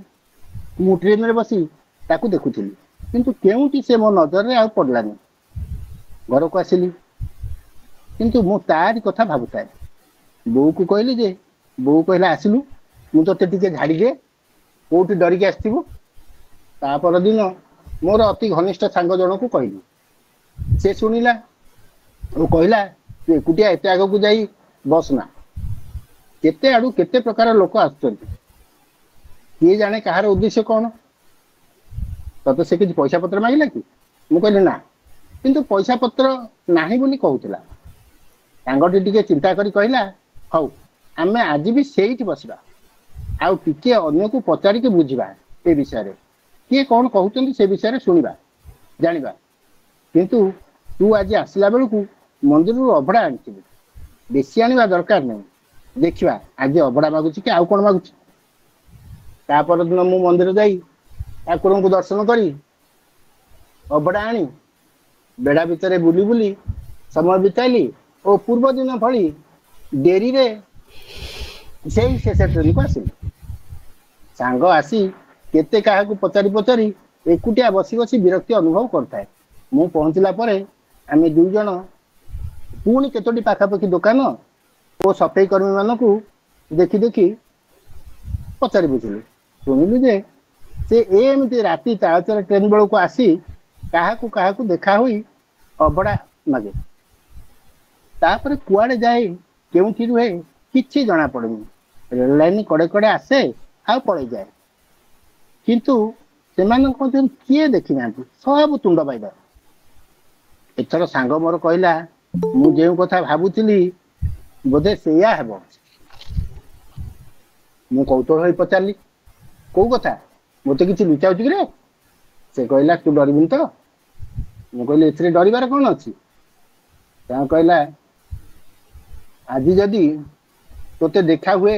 मु ट्रेन रे बसी ताकू देखुथिली किंतु केउटी से मो नजर रे आउ पडलानी घर को आसिली किंतु मु तारी कथा भाबुताए बो को कहली जे बो कहला आसिलु मु तो टिके झाड़ी दे कोठी डरी के आस्थिबो ता पर दिन मोर अति घनिष्ठ सांग जन को कहली से सुनिला ओ कहला तू एकुटिया एते आगो को जाई बस ना केते आडू केते प्रकार लोक आछुचंती किए जाने कहार उद्देश्य कौन तत से किछ पैसा पत्र मागिला कि मु कहली ना किंतु पैसा पत्र नाही बोली कहउतला सांगटी टिके चिंता करी कहला हौ आमे आज भी सेठी बसबा आउ टिके अन्य को पचारि के बुझिबा ए विषय रे किए कौन कहउचंती से विषय रे सुनिबा जानिबा किंतु तू आज आसिला बेलू को मंदिर रु अभड़ा आनिथिबी बेसी आनिबा दरकार नहीं देखिबा आज अभड़ा मागुची कि आउ कोन मागुची ता पर दिन मु मंदिर जाई ठाकुर को दर्शन करी अभड़ा आनी बेड़ा भितर बुली बुली समय बिताइली और पूर्व दिन भली डेरी रे से ट्रेन को आसिली सांग आसी केते काहाकू पचारि पचारि एकुटिया बसी बसी विरक्ति अनुभव करता है। मु पहुंचला परे आमे दुई जण पुणी केतोटी पाखापाखि दुकान और सफाई कर्मी मानकू देखी देखी पचारि बुझिलु शुणिलु जे से एमती राति तालचर ट्रेन बेलू को आसी काहाकू देखा हुई अबड़ा मागे तापर कुआड़े जाए केउठी रुहे किछि जना पड़नी रेल लाइन कड़े कड़े आसे आ पड़े जाए किंतु सेमानक मध्य किए देखी ना सब तुंड पाइदा एथर सांग मोर कहला मु जे कथा भाबुतिली बोधे सेया हेबो मु कौतूहल होई पचारली को कथा मते किछि लुचाउ कि रे से कहला तू डरबिन तो मु कहली एथरे डरिबार कोन अछि ता कहला आज जदि तोते देखा हुए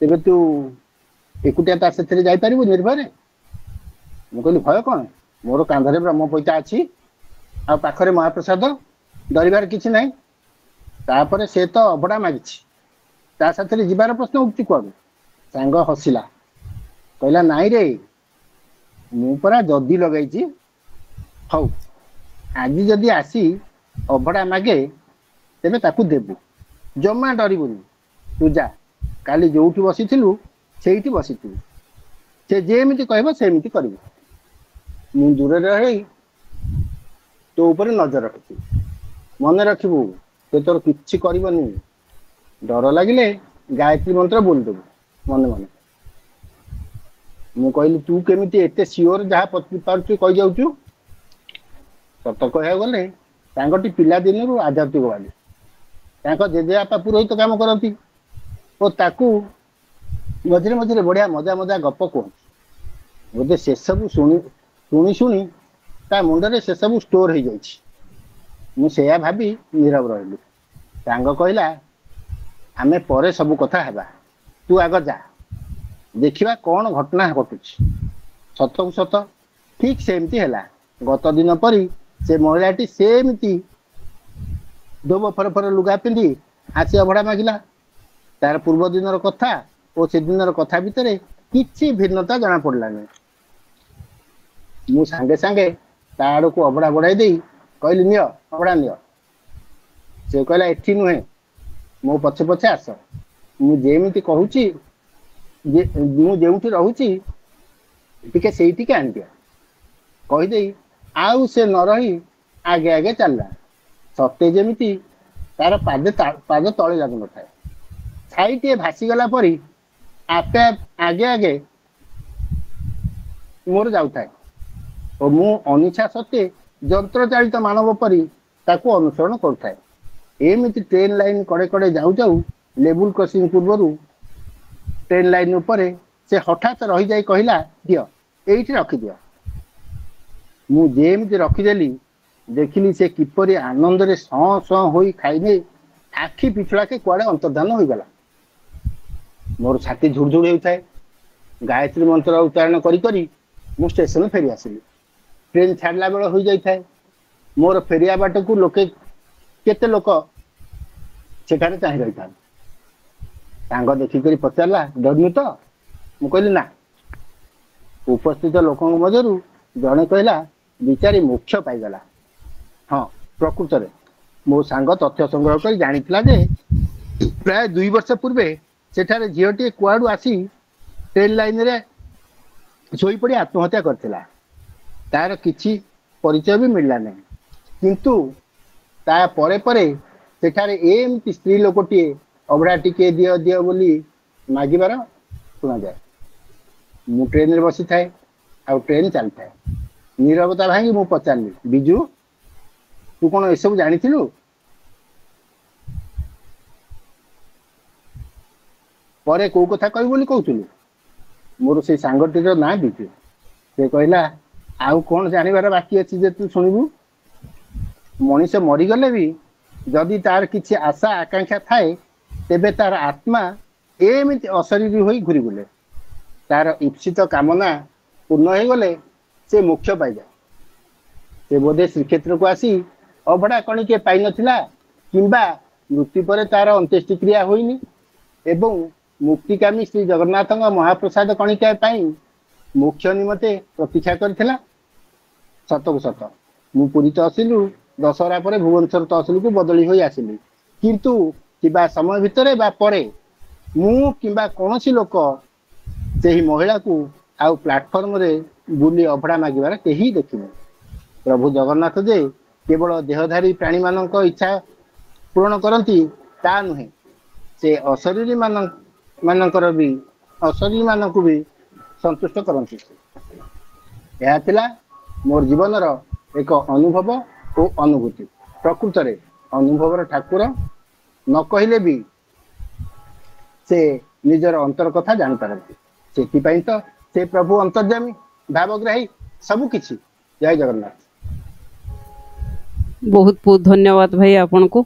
तेबे तू एकुटिया ता सेथरे जाई परिबो निर्भय मु कहली भय कोन मोर कांधरे ब्रह्म पैता अछि आ पाखरे महाप्रसाद डरिबार किछि नै तापर से तो अबड़ा मागिछि ता साथरे जिबार प्रश्न उठि कोन सांग हसिला कहला नाई रे मु परा जदी लगाइछि हौ आज जदि आसी अबड़ा मागे तेबे ताकू देबू जमा डरिबुनी तू जा काली जोउठी बसिथिलु सेठी बसिथिलु से जेमिति कहबो सेमिति करिबु मु दूर रही तो ऊपर नजर रखी मन रखिबू ते तोर किछि करबनी डर लागिले गायत्री मंत्र बोल देबू मन मन मु कहली तू केमिति एते सियोर जहा पारछु कहि जाउछु सत कहया गले तांगटी पिला दिनरु आजाती गवाली तांको जेजे आपा पुरोहित काम करती ओ ताकू मझे मझे बढ़िया मजा मजा गप कह बोधे से सब शुणी शुणी ता मुंडरे से सब स्टोर हो जाइछि मुझे भाभी नीरव रही सांग कहला आमे परे सब कथा हेबा तू आग जा देखिबा कौन घटना घटुछि सत को सत ठीक सेमती हैला गत दिन परी से महिलाटी सेमती धोब फर लुगा पिंधि आसी अभड़ा मागिला तार पूर्व दिन कथा और से दिन कथा भितर किछि भिन्नता जना पड़लानी मु सांगे सांगे ता आड़ को अभड़ा बढ़ाई दे कहली नियो अभड़ा नियो से कहला एठी नुहे मो पछे पछे आस मु जेमिति कहूची मु जेउठी रहूची टिके सेठी के आन दिया कहि दे आउ से न रही आगे आगे चलला सत्य जेमिति तार पाद तले लागु न थाए छाईटे भासी गला परी आपे आगे आगे मोर जाउ थाए और मु अनिच्छा सत्य यंत्र चालित मानव परी ताको अनुसरण करथाए एमिति ट्रेन लाइन कड़े कड़े जाऊ जाऊ लेबुल क्रॉसिंग पूर्वरु ट्रेन लाइन ऊपर से हठात रही जाई कहला दियो एइठी रखि दियो मु जेमिति रखिदेली देखिली से किपरि आनंद रे सं सं होई खाइने आखि पिछड़ा के कुआडे अंतर्धान होई गला मोर छाती झुड़झुड़ होउथाय गायत्री मंत्र उच्चारण करी करी मु स्टेशन फेरी आसिली ट्रेन छाड़ला बेल हो जाई थाए मोर फेरिया बाट को लोके केते लोक सेठारे चाहि रही था सांग देखि करी पचारला डरनु तो मु कहली ना उपस्थित लोकों मजरू जणे कहला विचारी मुख्य पाई गला हाँ प्रकृत रे मो सांग तथ्य संग्रह कर जानितला जे प्राय 2 वर्ष पूर्वे सेठारे झियोटी कुआडू आसी ट्रेन लाइन रे सोई पड़ी आत्महत्या करथिला तार किछि परिचय भी मिलला नहीं किंतु ता परे परे सेठारे एमती स्त्री लोकटी अबड़ा टिके दियो दियो बोली मागिबार सुना जाए मु ट्रेन रे बसी थाए आ ट्रेन चल थाए नीरवता भांगी मु पचारली बिजू तू कौन ए सब जानिथिलु परे को कथा कहि बोली कहउथिलु मोर से सांगटीर ना बिजू से कहला आउ कौन जानिबार बाकी अछि जे तू सुनिबु मनीष मरी गले भी जदि तार किछि आशा आकांक्षा थाए तेबे तार आत्मा एमिति अशरीरी होई घुरी बुले तार इप्सित कामना पूर्ण हो गले से मोक्ष पाई जाए से बोधे श्रीक्षेत्र को आसी अभड़ा कणिके पाई नथिला किंबा मृत्यु परे तार अंत्येष्टि क्रिया होइनी एवं मुक्तिकामी श्री जगन्नाथ महाप्रसाद कणिका मुख्य निमते प्रतीक्षा करथिला। सतकु सत मु पुरी तहसिल दशहरा पर भुवनेश्वर तहसिल को बदली हो आसिली, किंतु किबा समय भितरे बा परे मु किबा कोनोसी लोक सेही महिला को आउ प्लाटफॉर्म रे बुली अभड़ा मागिबार केही देखिनु। प्रभु जगन्नाथ जे केवल देहधारी प्राणी मानक इच्छा पूर्ण करती ता नुहे, से अशरीरी मानकर भी अशरीरी मानक भी संतुष्ट करती। यह थिला मोर जीवनर एक अनुभव और अनुभूति। प्रकृत रे अनुभवर ठाकुर न कहले भी से निजर अंतर कथा जानी पारती। से तो से प्रभु अंतर्यामी भावग्राही सबु किछि। जय जगन्नाथ। बहुत बहुत धन्यवाद भाई आपन को।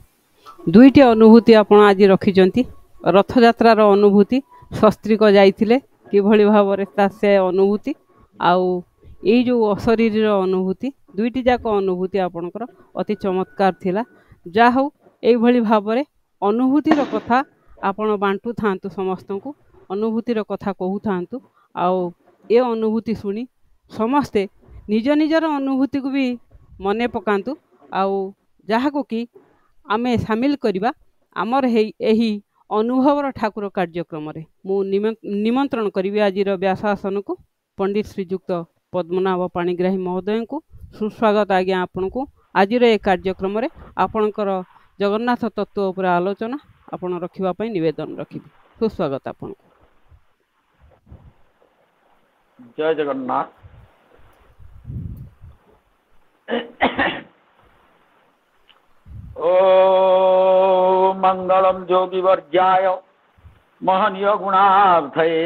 दुईटी अनुभूति आपण आज रखिजंती। रथ यात्रार अनुभूति शस्त्री को जाइथिले किभଳି भाବରେ ता से अनुभूति आउ एई जो अशरीर अनुभूति दुईटी जाक अनुभूति आपणकर अति चमत्कार थिला। जा हो एई भଳି भाବରେ अनुभूतिर कथा आपण बांटू थांतु, समस्त को अनुभूतिर कथा कहू थांतु। आउ ए अनुभूति सुनी समस्ते निज निजर अनुभूति को भी मने पकांतु आउ जहा को कि आमे शामिल करिबा आमर एही अनुभवर ठाकुर कार्यक्रम रे। मु निमंत्रण करिबी आजिर व्यासासन को पंडित श्रीजुक्त पद्मनाभ पाणिग्राही महोदय को सुस्वागत आज्ञा आपण को। आजिर ए कार्यक्रम रे आपणकर जगन्नाथ तत्व उपर आलोचना आपण रखिबा पई निवेदन रखिबी। सुस्वागत आपण को। जय जगन्नाथ। ओ मंगलम जोगी वर्जाय महनीय गुणार्थये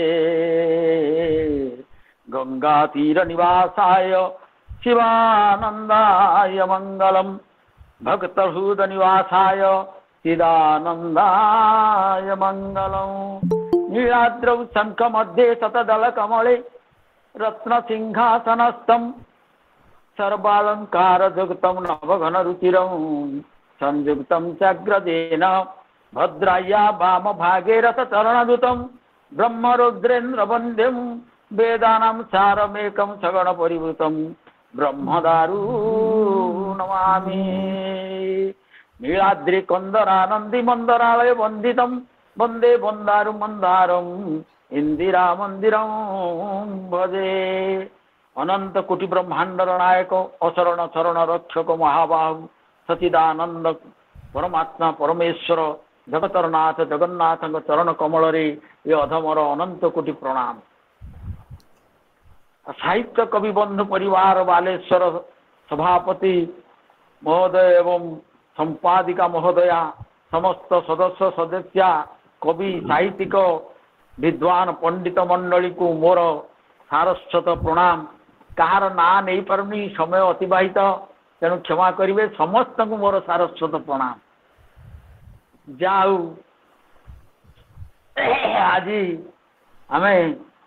गंगा तीर निवासाय शिवानंदाय मंगलम भक्त हृद निवासाय चिदानंदाय मंगलम। नीलाद्रौ शंख मध्ये शतदल कमले रत्न सिंहासनस्थम सर्वालंकार जुगतम नवघन रुचिरं संयुक्तम चाग्रदेन भद्राया वाम भागे रथ चरणदूतम ब्रह्मरुद्रेन्द्र वंद्यम वेदानां सारमेकं सगण परिवृतम ब्रह्मदारू नमामि। नीलाद्रि कंदरानंदी मंदरालय वंदितम वंदे वंदारु मंदारम इंदिरा मंदिरं भजे। अनंत कोटि ब्रह्मांड नायक अशरण शरण रक्षक महाबाहु सचिदानंद परमात्मा परमेश्वर जगतरनाथ जगन्नाथ चरण कमल रे ये अधमर अनंत कोटि प्रणाम। साहित्य कवि बंधु परिवार बालेश्वर सभापति महोदय एवं संपादिका महोदया समस्त सदस्य सदस्या कवि साहित्यिक विद्वान पंडित मंडली को मोर सारस्वत प्रणाम। कहार ना नहीं पारुनी समय अतिबाहित तेणु क्षमा करेंगे। समस्त को मोर सारस्वत प्रणाम। जाऊ आज आम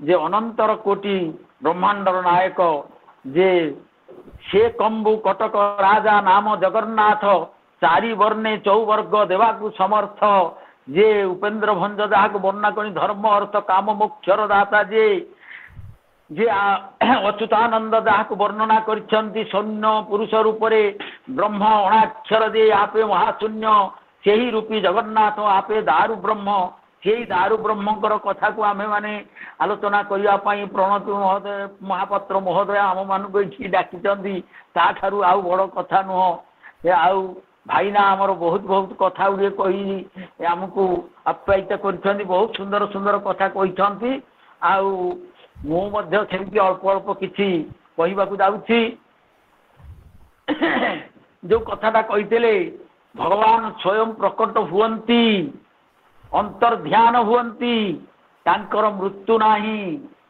जे अनंतर कोटि ब्रह्मांडर नायक जे से कंबु कटक राजा नाम जगन्नाथ चारि वर्णे चौवर्ग देवाकु समर्थ जे उपेन्द्र भंज जहाँ वर्णना करी धर्म अर्थ काम मोक्षर दाता जे जे अच्युतानंद जहाँ वर्णना करिसेंती शून्य पुरुष रूप ब्रह्म अणाक्षर दे आपे महाशून्य से रूपी जगन्नाथ आपे दारु ब्रह्म से दारु ब्रह्मकर कथा को आमे माने आलोचना करने प्रणति महोदय महापात्र महोदय आम मान डाकी ताठारू आउ बड़ कथा नुह। आउ भाईना आमर बहुत बहुत कथा गुड़े कही आमको आप्यायित कर बहुत सुंदर सुंदर कथा कही। आउ मुझे अल्प अल्प किसी कहवाक जाऊँगी जो कथाटा कही भगवान स्वयं प्रकट हुअन्ति अंतर्ध्यान हुअन्ति तांकर मृत्यु नाही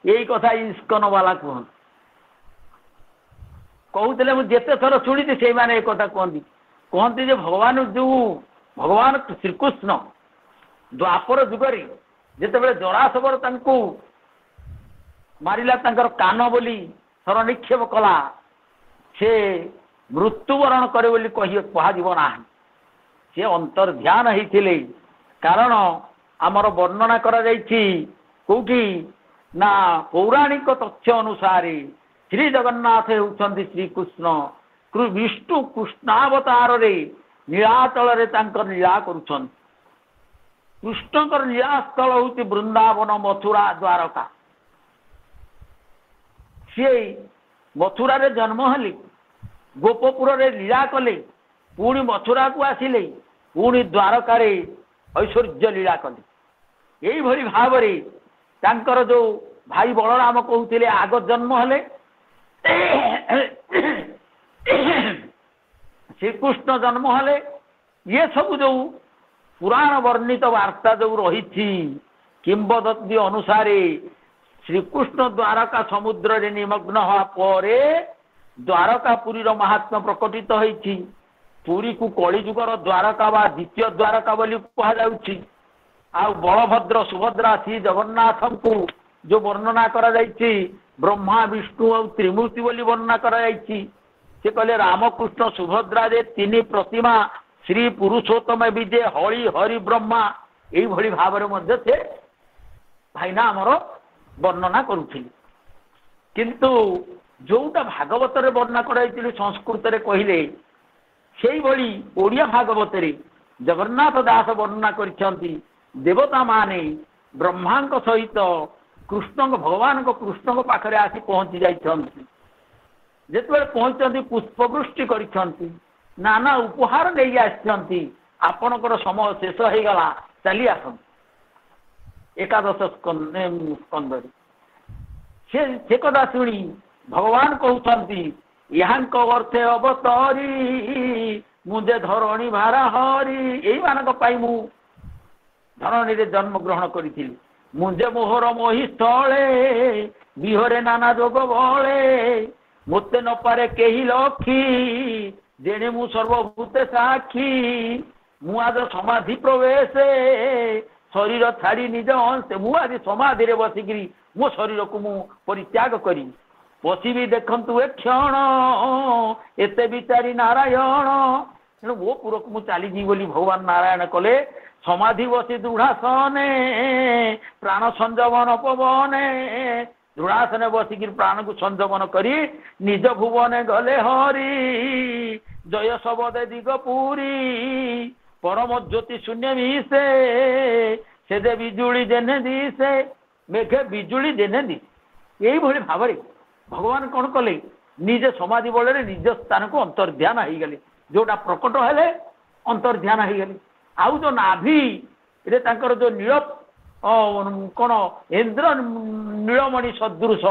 यही कथा इस्कन वाला कहते कहते मुझे थर शुणी से मैंने एक कथा कहती कहते जे भगवान जो भगवान श्रीकृष्ण द्वापर जुगरे जिते जरासवर तांको मारिला तांकर कान बोली थर निक्षेप कला से मृत्युवरण करे बोली कह ना से अंतर्ध्यान होते कारण ଆମର ବର୍ଣ୍ଣନା କରାଯାଇଛି କୋଉଠି ନା ପୌରାଣିକ ତଥ୍ୟ ଅନୁସାରେ ଶ୍ରୀ ଜଗନ୍ନାଥ ହେଉଛନ୍ତି ଶ୍ରୀକୃଷ୍ଣ। ବିଷ୍ଣୁ କୃଷ୍ଣାବତାରରେ ନୀଳାଚଳରେ ତାଙ୍କର ଲୀଳା କରୁଛନ୍ତି। କୃଷ୍ଣଙ୍କର ଲୀଳାସ୍ଥଳ ହେଉଛି ବୃନ୍ଦାବନ, ମଥୁରା, ଦ୍ୱାରକା। ସିଏ ମଥୁରାରେ ଜନ୍ମ ହେଲେ, ଗୋପପୁରରେ ଲୀଳା କଲେ, ପୁଣି ମଥୁରାକୁ ଆସିଲେ, ପୁଣି ଦ୍ୱାରକାରେ ଐଶ୍ୱର୍ଯ୍ୟ ଲୀଳା କଲେ। ଏଇଭଳି ଭାବରେ ତାଙ୍କର ଯୋଉ ଭାଇ ବଳରାମ କହୁଥିଲେ ଆଗ ଜନ୍ମ ହେଲେ, ଶ୍ରୀକୃଷ୍ଣ ଜନ୍ମ ହେଲେ। ଇଏ ସବୁ ଯୋଉ ପୁରାଣ ବର୍ଣ୍ଣିତ ବାର୍ତ୍ତା ଯୋଉ ରହିଛି, କିମ୍ବଦନ୍ତୀ ଅନୁସାରେ ଶ୍ରୀକୃଷ୍ଣ ଦ୍ୱାରକା ସମୁଦ୍ରରେ ନିମଗ୍ନ ହେବା ପରେ ଦ୍ୱାରକାପୁରୀର ମହାତ୍ମ୍ୟ ପ୍ରକଟିତ ହୋଇଛି। ପୁରୀକୁ କଳିଯୁଗର ଦ୍ୱାରକା ବା ଦ୍ୱିତୀୟ ଦ୍ୱାରକା ବୋଲି କୁହାଯାଉଛି। ଆଉ ବଳଭଦ୍ର, ସୁଭଦ୍ରା, ଶ୍ରୀ ଜଗନ୍ନାଥଙ୍କୁ ଯୋଉ ବର୍ଣ୍ଣନା କରାଯାଇଛି, ବ୍ରହ୍ମା, ବିଷ୍ଣୁ ଆଉ ତ୍ରିମୂର୍ତ୍ତି ବୋଲି ବର୍ଣ୍ଣନା କରାଯାଇଛି। ସେ କହିଲେ ରାମକୃଷ୍ଣ ସୁଭଦ୍ରା ଯେ ତିନି ପ୍ରତିମା, ଶ୍ରୀ ପୁରୁଷୋତ୍ତମ ବିଜେ ହଳି ହରି ବ୍ରହ୍ମା, ଏଇଭଳି ଭାବରେ ମଧ୍ୟ ସେ ଭାଇନା ଆମର ବର୍ଣ୍ଣନା କରୁଥିଲେ। କିନ୍ତୁ ଯୋଉଟା ଭାଗବତରେ ବର୍ଣ୍ଣନା କରାଯାଇଥିଲେ ସଂସ୍କୃତରେ କହିଲେ, ସେଇଭଳି ଓଡ଼ିଆ ଭାଗବତରେ ଜଗନ୍ନାଥ ଦାସ ବର୍ଣ୍ଣନା କରିଛନ୍ତି। ଦେବତା ମାନେ ବ୍ରହ୍ମାଙ୍କ ସହିତ କୃଷ୍ଣଙ୍କ, ଭଗବାନଙ୍କ କୃଷ୍ଣଙ୍କ ପାଖରେ ଆସି ପହଞ୍ଚି ଯାଇଛନ୍ତି। ଯେତେବେଳେ ପହଞ୍ଚିଛନ୍ତି ପୁଷ୍ପବୃଷ୍ଟି କରିଛନ୍ତି, ନାନା ଉପହାର ନେଇ ଆସିଛନ୍ତି। ଆପଣଙ୍କର ସମୟ ଶେଷ ହେଇଗଲା, ଚାଲି ଆସନ୍ତୁ। ଏକାଦଶ ସ୍କନ୍ଧରେ ସେ କଥା ଶୁଣି ଭଗବାନ କହୁଛନ୍ତି, ଏହାଙ୍କ ଅର୍ଥେ ଅବତରି ମୁଁ ଯେ ଧରଣୀ ଭାରା ହରି। ଏଇମାନଙ୍କ ପାଇଁ ମୁଁ ଧରଣୀରେ ଜନ୍ମ ଗ୍ରହଣ କରିଥିଲି। ମୁଁ ଯେ ମୋହର ମୋହି ସ୍ଥଳେ, ବିହରେ ନାନା ଯୋଗ ବଳେ, ମୋତେ ନ ପାରେ କେହି ଲକ୍ଷୀ, ଯେଣେ ମୁଁ ସର୍ବଭୂତେ ସାକ୍ଷୀ। ମୁଁ ଆଜ ସମାଧି ପ୍ରବେଶେ, ଶରୀର ଛାଡ଼ି ନିଜ ଅଂଶେ। ମୁଁ ଆଜି ସମାଧିରେ ବସିକିରି ମୋ ଶରୀରକୁ ମୁଁ ପରିତ୍ୟାଗ କରି ବସିବି। ଦେଖନ୍ତୁ ଏ କ୍ଷଣ ଏତେ ବିଚାରି ନାରାୟଣ। ତେଣୁ ମୋ ପୁରକୁ ମୁଁ ଚାଲିଯିବି ବୋଲି ଭଗବାନ ନାରାୟଣ କଲେ। ସମାଧି ବସି ଦୃଢ଼ାସନେ, ପ୍ରାଣ ସଂଯମନ ପବନେ। ଦୃଢ଼ାସନେ ବସିକିରି ପ୍ରାଣକୁ ସଂଯମନ କରି ନିଜ ଭୁବନେ ଗଲେ ହରି। ଜୟ ଶବଦେ ଦିଗ ପୁରୀ, ପରମ ଜ୍ୟୋତି ଶୂନ୍ୟ ମିଶେ। ସେ ଯେ ବିଜୁଳି ଦେନେ ଦିଶେ, ମେଘେ ବିଜୁଳି ଦେନେ ଦିଶେ। ଏଇଭଳି ଭାବରେ ଭଗବାନ କ'ଣ କଲେ, ନିଜେ ସମାଧି ବଳରେ ନିଜ ସ୍ଥାନକୁ ଅନ୍ତର୍ଧ୍ୟାନ ହେଇଗଲେ। ଯୋଉଟା ପ୍ରକଟ ହେଲେ ଅନ୍ତର୍ଧ୍ୟାନ ହେଇଗଲେ। ଆଉ ଯୋଉ ନାଭିରେ ତାଙ୍କର ଯୋଉ ନୀଳ କ'ଣ ଇନ୍ଦ୍ର ନୀଳମଣି ସଦୃଶ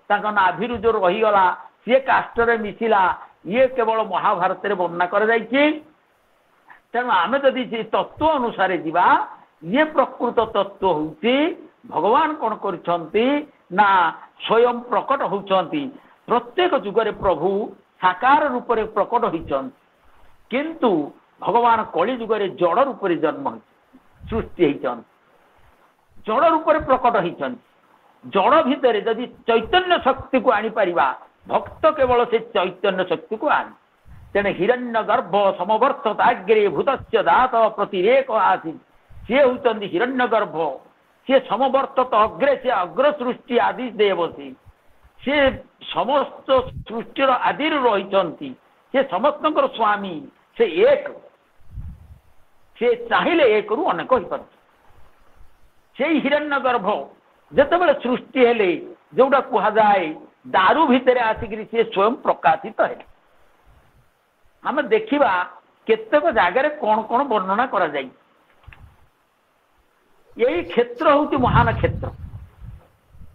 ତାଙ୍କ ନାଭିରୁ ଯୋଉ ରହିଗଲା, ସିଏ କାଷ୍ଟରେ ମିଶିଲା, ଇଏ କେବଳ ମହାଭାରତରେ ବର୍ଣ୍ଣନା କରାଯାଇଛି। ତେଣୁ ଆମେ ଯଦି ସେ ତତ୍ତ୍ୱ ଅନୁସାରେ ଯିବା, ଇଏ ପ୍ରକୃତ ତତ୍ତ୍ୱ ହେଉଛି ଭଗବାନ କ'ଣ କରିଛନ୍ତି ନା ସ୍ୱୟଂ ପ୍ରକଟ ହେଉଛନ୍ତି। ପ୍ରତ୍ୟେକ ଯୁଗରେ ପ୍ରଭୁ ସାକାର ରୂପରେ ପ୍ରକଟ ହୋଇଛନ୍ତି, କିନ୍ତୁ ଭଗବାନ କଳି ଯୁଗରେ ଜଡ଼ ରୂପରେ ଜନ୍ମ ସୃଷ୍ଟି ହେଇଛନ୍ତି, ଜଡ଼ ରୂପରେ ପ୍ରକଟ ହେଇଛନ୍ତି। ଜଡ଼ ଭିତରେ ଯଦି ଚୈତନ୍ୟ ଶକ୍ତିକୁ ଆଣିପାରିବା, ଭକ୍ତ କେବଳ ସେ ଚୈତନ୍ୟ ଶକ୍ତିକୁ ଆଣେ। ତେଣୁ ହିରଣ୍ୟ ଗର୍ଭ ସମବର୍ତ୍ତତାଗ୍ରେ ଭୂତସ୍ୟ ଦାତ ପ୍ରତିରେକ ଆସି, ସିଏ ହେଉଛନ୍ତି ହିରଣ୍ୟ ଗର୍ଭ। ସିଏ ସମବର୍ତ୍ତତ ଅଗ୍ରେ, ସେ ଅଗ୍ର ସୃଷ୍ଟି ଆଦି ଦେବ। ସିଏ ସମସ୍ତ ସୃଷ୍ଟିର ଆଦିରୁ ରହିଛନ୍ତି। ସେ ସମସ୍ତଙ୍କର ସ୍ୱାମୀ, ସେ ଏକ। ସେ ଚାହିଁଲେ ଏକରୁ ଅନେକ ହୋଇପାରୁଛି। ସେଇ ହିରଣ୍ୟ ଗର୍ଭ ଯେତେବେଳେ ସୃଷ୍ଟି ହେଲେ, ଯୋଉଟା କୁହାଯାଏ ଦାରୁ ଭିତରେ ଆସିକିରି ସିଏ ସ୍ୱୟଂ ପ୍ରକାଶିତ ହେଲେ। ଆମେ ଦେଖିବା କେତେକ ଜାଗାରେ କ'ଣ କ'ଣ ବର୍ଣ୍ଣନା କରାଯାଏ। ଏଇ କ୍ଷେତ୍ର ହେଉଛି ମହାନ କ୍ଷେତ୍ର।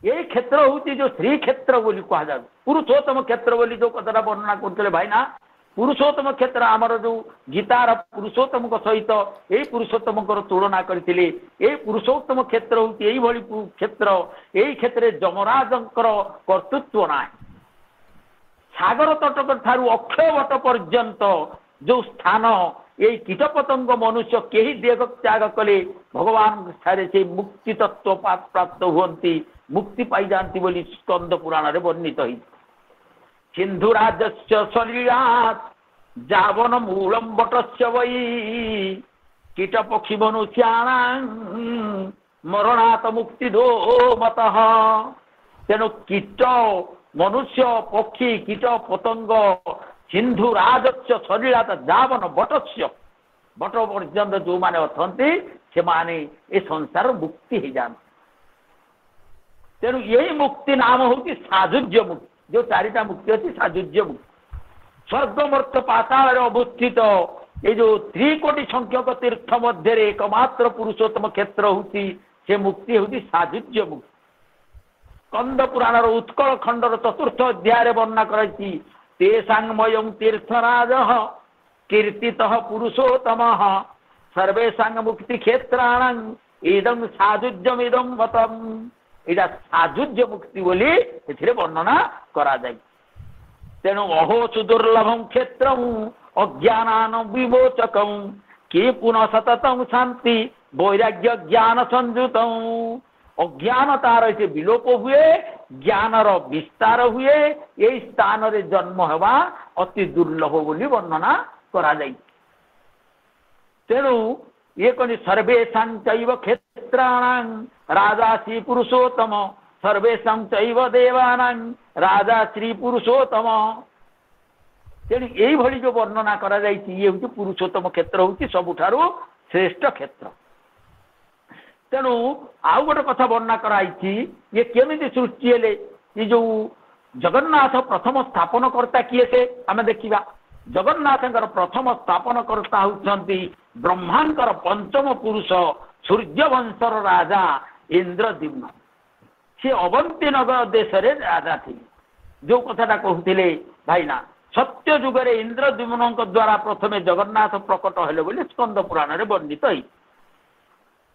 ଏଇ କ୍ଷେତ୍ର ହେଉଛି ଯୋଉ ଶ୍ରୀକ୍ଷେତ୍ର ବୋଲି କୁହାଯାଉଛି। ପୁରୁଷୋତ୍ତମ କ୍ଷେତ୍ର ବୋଲି ଯୋଉ କଥାଟା ବର୍ଣ୍ଣନା କରୁଥିଲେ ଭାଇନା, ପୁରୁଷୋତ୍ତମ କ୍ଷେତ୍ର ଆମର ଯୋଉ ଗୀତାର ପୁରୁଷୋତ୍ତମଙ୍କ ସହିତ ଏଇ ପୁରୁଷୋତ୍ତମଙ୍କର ତୁଳନା କରିଥିଲେ। ଏଇ ପୁରୁଷୋତ୍ତମ କ୍ଷେତ୍ର ହେଉଛି ଏଇଭଳି କ୍ଷେତ୍ର। ଏଇ କ୍ଷେତ୍ରରେ ଯମରାଜଙ୍କର କର୍ତ୍ତୃତ୍ୱ ନାହିଁ। ସାଗର ତଟକ ଠାରୁ ଅକ୍ଷୟ ବଟ ପର୍ଯ୍ୟନ୍ତ ଯୋଉ ସ୍ଥାନ, ଏଇ କୀଟପତଙ୍ଗ ମନୁଷ୍ୟ କେହି ଦେହ ତ୍ୟାଗ କଲେ ଭଗବାନ ଠାରେ ସେ ମୁକ୍ତି ତତ୍ତ୍ୱ ପ୍ରାପ୍ତ ହୁଅନ୍ତି, ମୁକ୍ତି ପାଇଯାଆନ୍ତି ବୋଲି ସ୍କନ୍ଦ ପୁରାଣରେ ବର୍ଣ୍ଣିତ ହେଇଛି। ସିନ୍ଧୁ ରାଜସ୍ୟ ସଲୀଳାତ୍ ଯାବନ ମୂଳମ୍ ବଟସ୍ୟ ବୈ, କୀଟ ପକ୍ଷୀ ମନୁଷ୍ୟାଣ ମରଣାତ ମୁକ୍ତି ଦୋ ମତ। ତେଣୁ କୀଟ ମନୁଷ୍ୟ ପକ୍ଷୀ କୀଟ ପତଙ୍ଗ ସିନ୍ଧୁ ରାଜସ୍ୟ ଶରୀରାତ ଯାବନ ବଟସ୍ୟ ବଟ ପର୍ଯ୍ୟନ୍ତ ଯୋଉମାନେ ଅଛନ୍ତି ସେମାନେ ଏ ସଂସାର ମୁକ୍ତି ହେଇଯାଆନ୍ତି। ତେଣୁ ଏଇ ମୁକ୍ତି ନାମ ହଉଛି ସାଜୁଜ୍ୟ ମୁକ୍ତି। ଯୋଉ ଚାରିଟା ମୁକ୍ତି ଅଛି ସାଜୁଜ୍ୟ ମୁକ୍ତି। ସ୍ୱର୍ଗମର୍ତ୍ତ ପାତାଳରେ ଅବସ୍ଥିତ ଏଇ ଯୋଉ 3 କୋଟି ସଂଖ୍ୟକ ତୀର୍ଥ ମଧ୍ୟରେ ଏକମାତ୍ର ପୁରୁଷୋତ୍ତମ କ୍ଷେତ୍ର ହଉଛି ସେ ମୁକ୍ତି ହଉଛି ସାଜୁଜ୍ୟ ମୁକ୍ତି। ସ୍କନ୍ଦ ପୁରାଣର ଉତ୍କଳ ଖଣ୍ଡର 4ର୍ଥ ଅଧ୍ୟାୟରେ ବର୍ଣ୍ଣନା କରାଯାଇଛି ତେସାଂମୟଂ ତୀର୍ଥରାଜ କୀର୍ତ୍ତିତଃ ପୁରୁଷୋତ୍ତମ ସର୍ବେସାଂ ମୁକ୍ତି କ୍ଷେତ୍ରାଣ ଇଦଂ ସାଜୁଜ୍ୟମିଦଂ ମତଂ। ଏଇଟା ସାଜୁଜ୍ୟ ମୁକ୍ତି ବୋଲି ଏଥିରେ ବର୍ଣ୍ଣନା କରାଯାଏ। ତେଣୁ ଅହୋ ସୁଦୁର୍ଲଭଂ କ୍ଷେତ୍ରଂ ଅଜ୍ଞାନାନ ବିମୋଚକଂ କି ପୁନଃ ସତତଂ ଶାନ୍ତି ବୈରାଗ୍ୟ ଜ୍ଞାନ ସଂଯୁତଂ। ଅଜ୍ଞାନ ତାର ଏଠି ବିଲୋପ ହୁଏ, ଜ୍ଞାନର ବିସ୍ତାର ହୁଏ। ଏଇ ସ୍ଥାନରେ ଜନ୍ମ ହେବା ଅତି ଦୁର୍ଲଭ ବୋଲି ବର୍ଣ୍ଣନା କରାଯାଇ। ତେଣୁ ଇଏ କହନ୍ତି ସର୍ବେଷାଂ ଚୈବ କ୍ଷେତ୍ରାଣାଂ ରାଜା ଶ୍ରୀ ପୁରୁଷୋତ୍ତମ ସର୍ବେଷାଂ ଚୈବ ଦେବାନାଂ ରାଜା ଶ୍ରୀ ପୁରୁଷୋତ୍ତମ। ତେଣୁ ଏଇଭଳି ଯୋଉ ବର୍ଣ୍ଣନା କରାଯାଇଛି ଇଏ ହଉଛି ପୁରୁଷୋତ୍ତମ କ୍ଷେତ୍ର ହଉଛି ସବୁଠାରୁ ଶ୍ରେଷ୍ଠ କ୍ଷେତ୍ର। ତେଣୁ ଆଉ ଗୋଟେ କଥା ବର୍ଣ୍ଣନା କରାଯାଇଛି ଇଏ କେମିତି ସୃଷ୍ଟି ହେଲେ। ଏ ଯୋଉ ଜଗନ୍ନାଥ ପ୍ରଥମ ସ୍ଥାପନ କର୍ତ୍ତା କିଏ ସେ ଆମେ ଦେଖିବା। ଜଗନ୍ନାଥଙ୍କର ପ୍ରଥମ ସ୍ଥାପନ କର୍ତ୍ତା ହେଉଛନ୍ତି ବ୍ରହ୍ମାଙ୍କର ପଞ୍ଚମ ପୁରୁଷ ସୂର୍ଯ୍ୟବଂଶର ରାଜା ଇନ୍ଦ୍ରଦ୍ୟୁମ୍ନ। ସେ ଅବନ୍ତୀ ନଗର ଦେଶରେ ରାଜା ଥିଲେ। ଯୋଉ କଥାଟା କହୁଥିଲେ ଭାଇନା ସତ୍ୟ ଯୁଗରେ ଇନ୍ଦ୍ରଦ୍ୟୁମ୍ନଙ୍କ ଦ୍ୱାରା ପ୍ରଥମେ ଜଗନ୍ନାଥ ପ୍ରକଟ ହେଲେ ବୋଲି ସ୍କନ୍ଦ ପୁରାଣରେ ବର୍ଣ୍ଣିତ ହେଇଛି।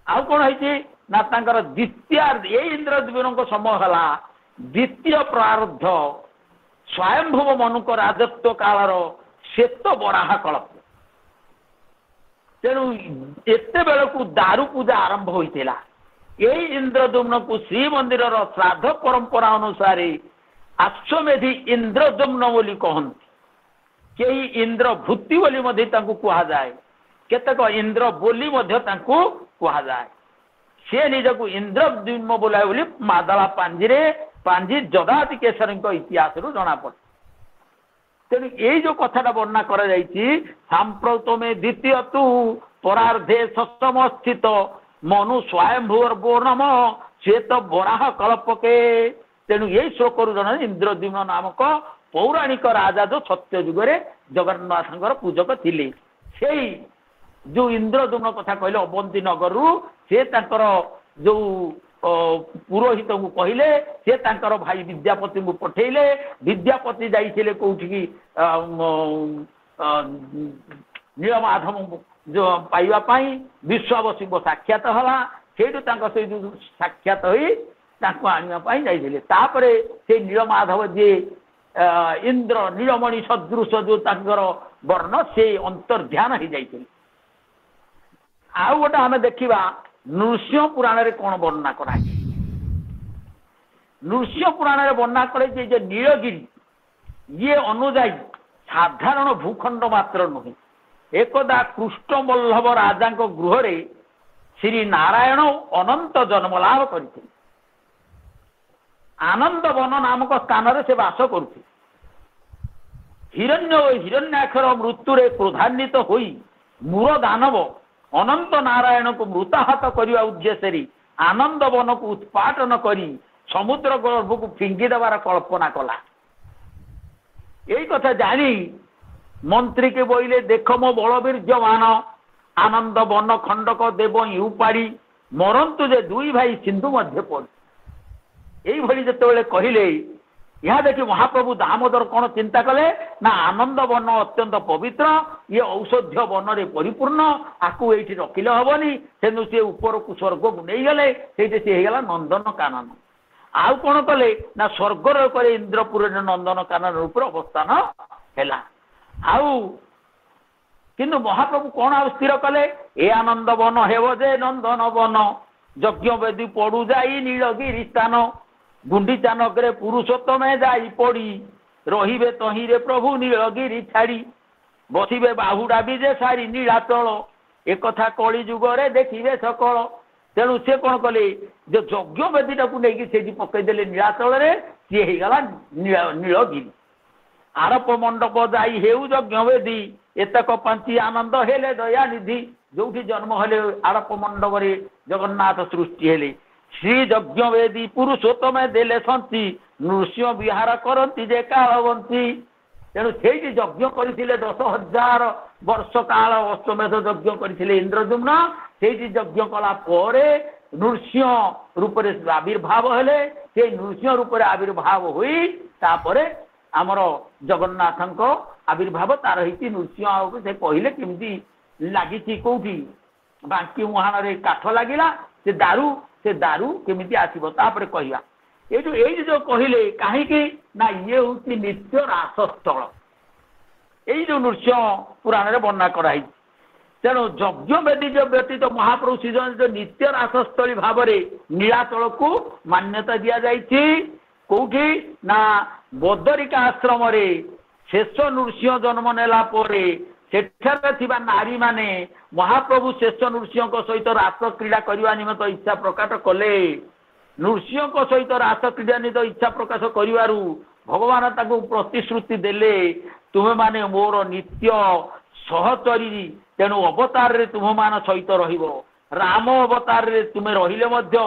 ଆଉ କଣ ହେଇଛି ନା ତାଙ୍କର ଦ୍ୱିତୀୟ ଏଇ ଇନ୍ଦ୍ରଦ୍ୟୁମ୍ନଙ୍କ ସମୟ ହେଲା ଦ୍ୱିତୀୟ ପ୍ରାରବ୍ଧ ସ୍ୱୟଂଭୁବ ମନୁଙ୍କ ରାଜତ୍ୱ କାଳର ଶ୍ଵେତ ବରାହ କଳ୍ପ। ତେଣୁ ଏତେବେଳକୁ ଦାରୁ ପୂଜା ଆରମ୍ଭ ହୋଇଥିଲା। ଏଇ ଇନ୍ଦ୍ରଦ୍ୟୁମ୍ନକୁ ଶ୍ରୀମନ୍ଦିରର ଶ୍ରାଦ୍ଧ ପରମ୍ପରା ଅନୁସାରେ ଆଶ୍ୱମେଧି ଇନ୍ଦ୍ରଦ୍ୟୁମ୍ନ ବୋଲି କହନ୍ତି। କେହି ଇନ୍ଦ୍ରଭୂତି ବୋଲି ମଧ୍ୟ ତାଙ୍କୁ କୁହାଯାଏ। କେତେକ ଇନ୍ଦ୍ର ବୋଲି ମଧ୍ୟ ତାଙ୍କୁ କୁହାଯାଏ। ସେ ନିଜକୁ ଇନ୍ଦ୍ରଦ୍ୟୁମ୍ନ ବୋଲାଏ ବୋଲି ମାଦଳା ପାଞ୍ଜି ଯଦାତି କେଶରୀଙ୍କ ଇତିହାସରୁ ଜଣାପଡ଼େ। ତେଣୁ ଏଇ ଯୋଉ କଥାଟା ବର୍ଣ୍ଣନା କରାଯାଇଛି ସାମ୍ପ୍ରତମେ ଦ୍ୱିତୀୟ ତୁ ପରାର୍ଦ୍ଧେ ସପ୍ତମ ସ୍ଥିତ ମନୁ ସ୍ୱୟଂଭୂର ବର୍ଣ୍ଣମ ଶ୍ଵେତ ବରାହ କଳ୍ପକେ। ତେଣୁ ଏଇ ଶ୍ଲୋକରୁ ଜଣା ଇନ୍ଦ୍ରଦ୍ୟୁମ୍ନ ନାମକ ପୌରାଣିକ ରାଜା ଯୋଉ ସତ୍ୟ ଯୁଗରେ ଜଗନ୍ନାଥଙ୍କର ପୂଜକ ଥିଲେ। ସେଇ ଯୋଉ ଇନ୍ଦ୍ରଦ୍ୟୁମ୍ନ କଥା କହିଲେ ଅବନ୍ତୀ ନଗରରୁ ସେ ତାଙ୍କର ଯୋଉ ପୁରୋହିତଙ୍କୁ କହିଲେ, ସେ ତାଙ୍କର ଭାଇ ବିଦ୍ୟାପତିଙ୍କୁ ପଠେଇଲେ। ବିଦ୍ୟାପତି ଯାଇଥିଲେ କୋଉଠିକି ନୀଳମାଧବ ପାଇବା ପାଇଁ। ବିଶ୍ୱାବସୀଙ୍କ ସାକ୍ଷାତ ହେଲା। ସେଇଠୁ ତାଙ୍କ ସହିତ ସାକ୍ଷାତ ହୋଇ ତାଙ୍କୁ ଆଣିବା ପାଇଁ ଯାଇଥିଲେ। ତାପରେ ସେ ନୀଳମାଧବ ଯିଏ ଇନ୍ଦ୍ର ନୀଳମଣି ସଦୃଶ ଯୋଉ ତାଙ୍କର ବର୍ଣ୍ଣ ସେ ଅନ୍ତର୍ଧ୍ୟାନ ହେଇଯାଇଥିଲେ। ଆଉ ଗୋଟେ ଆମେ ଦେଖିବା ନୃସିଂହ ପୁରାଣରେ କଣ ବର୍ଣ୍ଣନା କରାଯାଇଛି। ନୃସିଂହ ପୁରାଣରେ ବର୍ଣ୍ଣନା କରାଯାଇଛି ଯେ ନୀଳଗିରି ଇଏ ଅନୁଯାୟୀ ସାଧାରଣ ଭୂଖଣ୍ଡ ମାତ୍ର ନୁହେଁ। ଏକଦା କୃଷ୍ଣବଲ୍ଲଭ ରାଜାଙ୍କ ଗୃହରେ ଶ୍ରୀ ନାରାୟଣ ଅନନ୍ତ ଜନ୍ମ ଲାଭ କରିଥିଲେ। ଆନନ୍ଦ ବନ ନାମକ ସ୍ଥାନରେ ସେ ବାସ କରୁଥିଲେ। ହିରଣ୍ୟ ଓ ହିରଣ୍ୟାକ୍ଷର ମୃତ୍ୟୁରେ କ୍ରୋଧାନ୍ୱିତ ହୋଇ ମୂଳ ଦାନବ ଅନନ୍ତ ନାରାୟଣଙ୍କୁ ମୃତାହତ କରିବା ଉଦ୍ଦେଶ୍ୟରେ ଆନନ୍ଦ ବନକୁ ଉତ୍ପାଟନ କରି ସମୁଦ୍ର ଗର୍ଭକୁ ଫିଙ୍ଗି ଦେବାର କଳ୍ପନା କଲା। ଏଇ କଥା ଜାଣି ମନ୍ତ୍ରୀକେ ବୋଇଲେ ଦେଖ ମୋ ବଳବୀର୍ଯ୍ୟମାନ ଆନନ୍ଦ ବନ ଖଣ୍ଡକ ଦେବ ଉପାଡ଼ି ମରନ୍ତୁ ଯେ ଦୁଇ ଭାଇ ସିନ୍ଧୁ ମଧ୍ୟ ପଡୁ। এইভাবে যেতবে কহিলে ইহা দেখি মহাপ্রভু দামোদর কোণ চিন্তা কলে না আনন্দ বন অত্যন্ত পবিত্র, ইয়ে ঔষধীয় বনরে পরিপূর্ণ, আকু এইটি রখিলে হবনি, সেনু সে উপরকু স্বর্গকু নেইগলে, সেইটি সে হয়ে গেল নন্দন কানন। আউ কোণ কলে না স্বর্গর করে ইন্দ্রপুরের নন্দন কানন উপরে অবস্থান হেলা। আউ কিন্তু মহাপ্রভু কোণ আউ স্থির কলে এ আনন্দ বন হেব যে নন্দন বন, যজ্ঞ বেদী পড়ু যাই নীলগিরি স্থান, গুণ্ডিচা নগরে পুরুষোত্তমে যাই পড়ি, রহিবে তহিরে প্রভু নীলগিরি ছাড়ি, বসিবে বাহুডা বিজে সারি নীলাচল, एकथा कली जुगरे देखिए सकल तेणु से कौन कले जो यज्ञ बेदीटा को लेकिन से पकईदे नीलाचल सी होगला नीलगिरी आरप मंडप जाई हेउ यज्ञ बेदी एतक पंची आनंद हेले दया निधि जो जन्म हेले आरप मंडप जगन्नाथ सृष्टि हेले श्री यज्ञ बेदी पुरुषोत्तम देले संति नृसिंह विहार करती जे कालवंती तेणु से यज्ञ करते 10,000 वर्ष काल अश्वमेध यज्ञ करते इंद्रद्युम्न से यज्ञ कला नृसिंह रूप से आविर्भाव हेले से नृसिंह रूप से आविर्भाव हुई तापर आमर जगन्नाथ आविर्भाव तार होती नृसिंह से कहले केमती लगी कौटी बांकी मुहाण काठ लगिला से दारू केमिति आसीबो तापर कहवा ये जो कहले कहीं ना ये हूँ नित्य रास स्थल यही जो नृसिंह पुराण में वर्णना कराई तेणु यज्ञ बेदी जो व्यतीत महाप्रभु श्रीजन जो नित्य रासस्थली भाव नीलाचल को मान्यता दि जाइए कौटी ना बदरिका आश्रम शेष नृसिंह जन्म नेला सेठारे नारी माने महाप्रभु शेष नृसिंह सहित रास क्रीड़ा करने निमित्त इच्छा प्रकाश कले नृसिंह सहित रास क्रीड़ा निमित्त इच्छा प्रकाश करू भगवान ताको प्रतिश्रुति देले तुम्हें माने मोर नित्य सहचरी तेणु अवतार रे तुम मान सहित रहिबो राम अवतार रे तुम्हें रहिले मध्य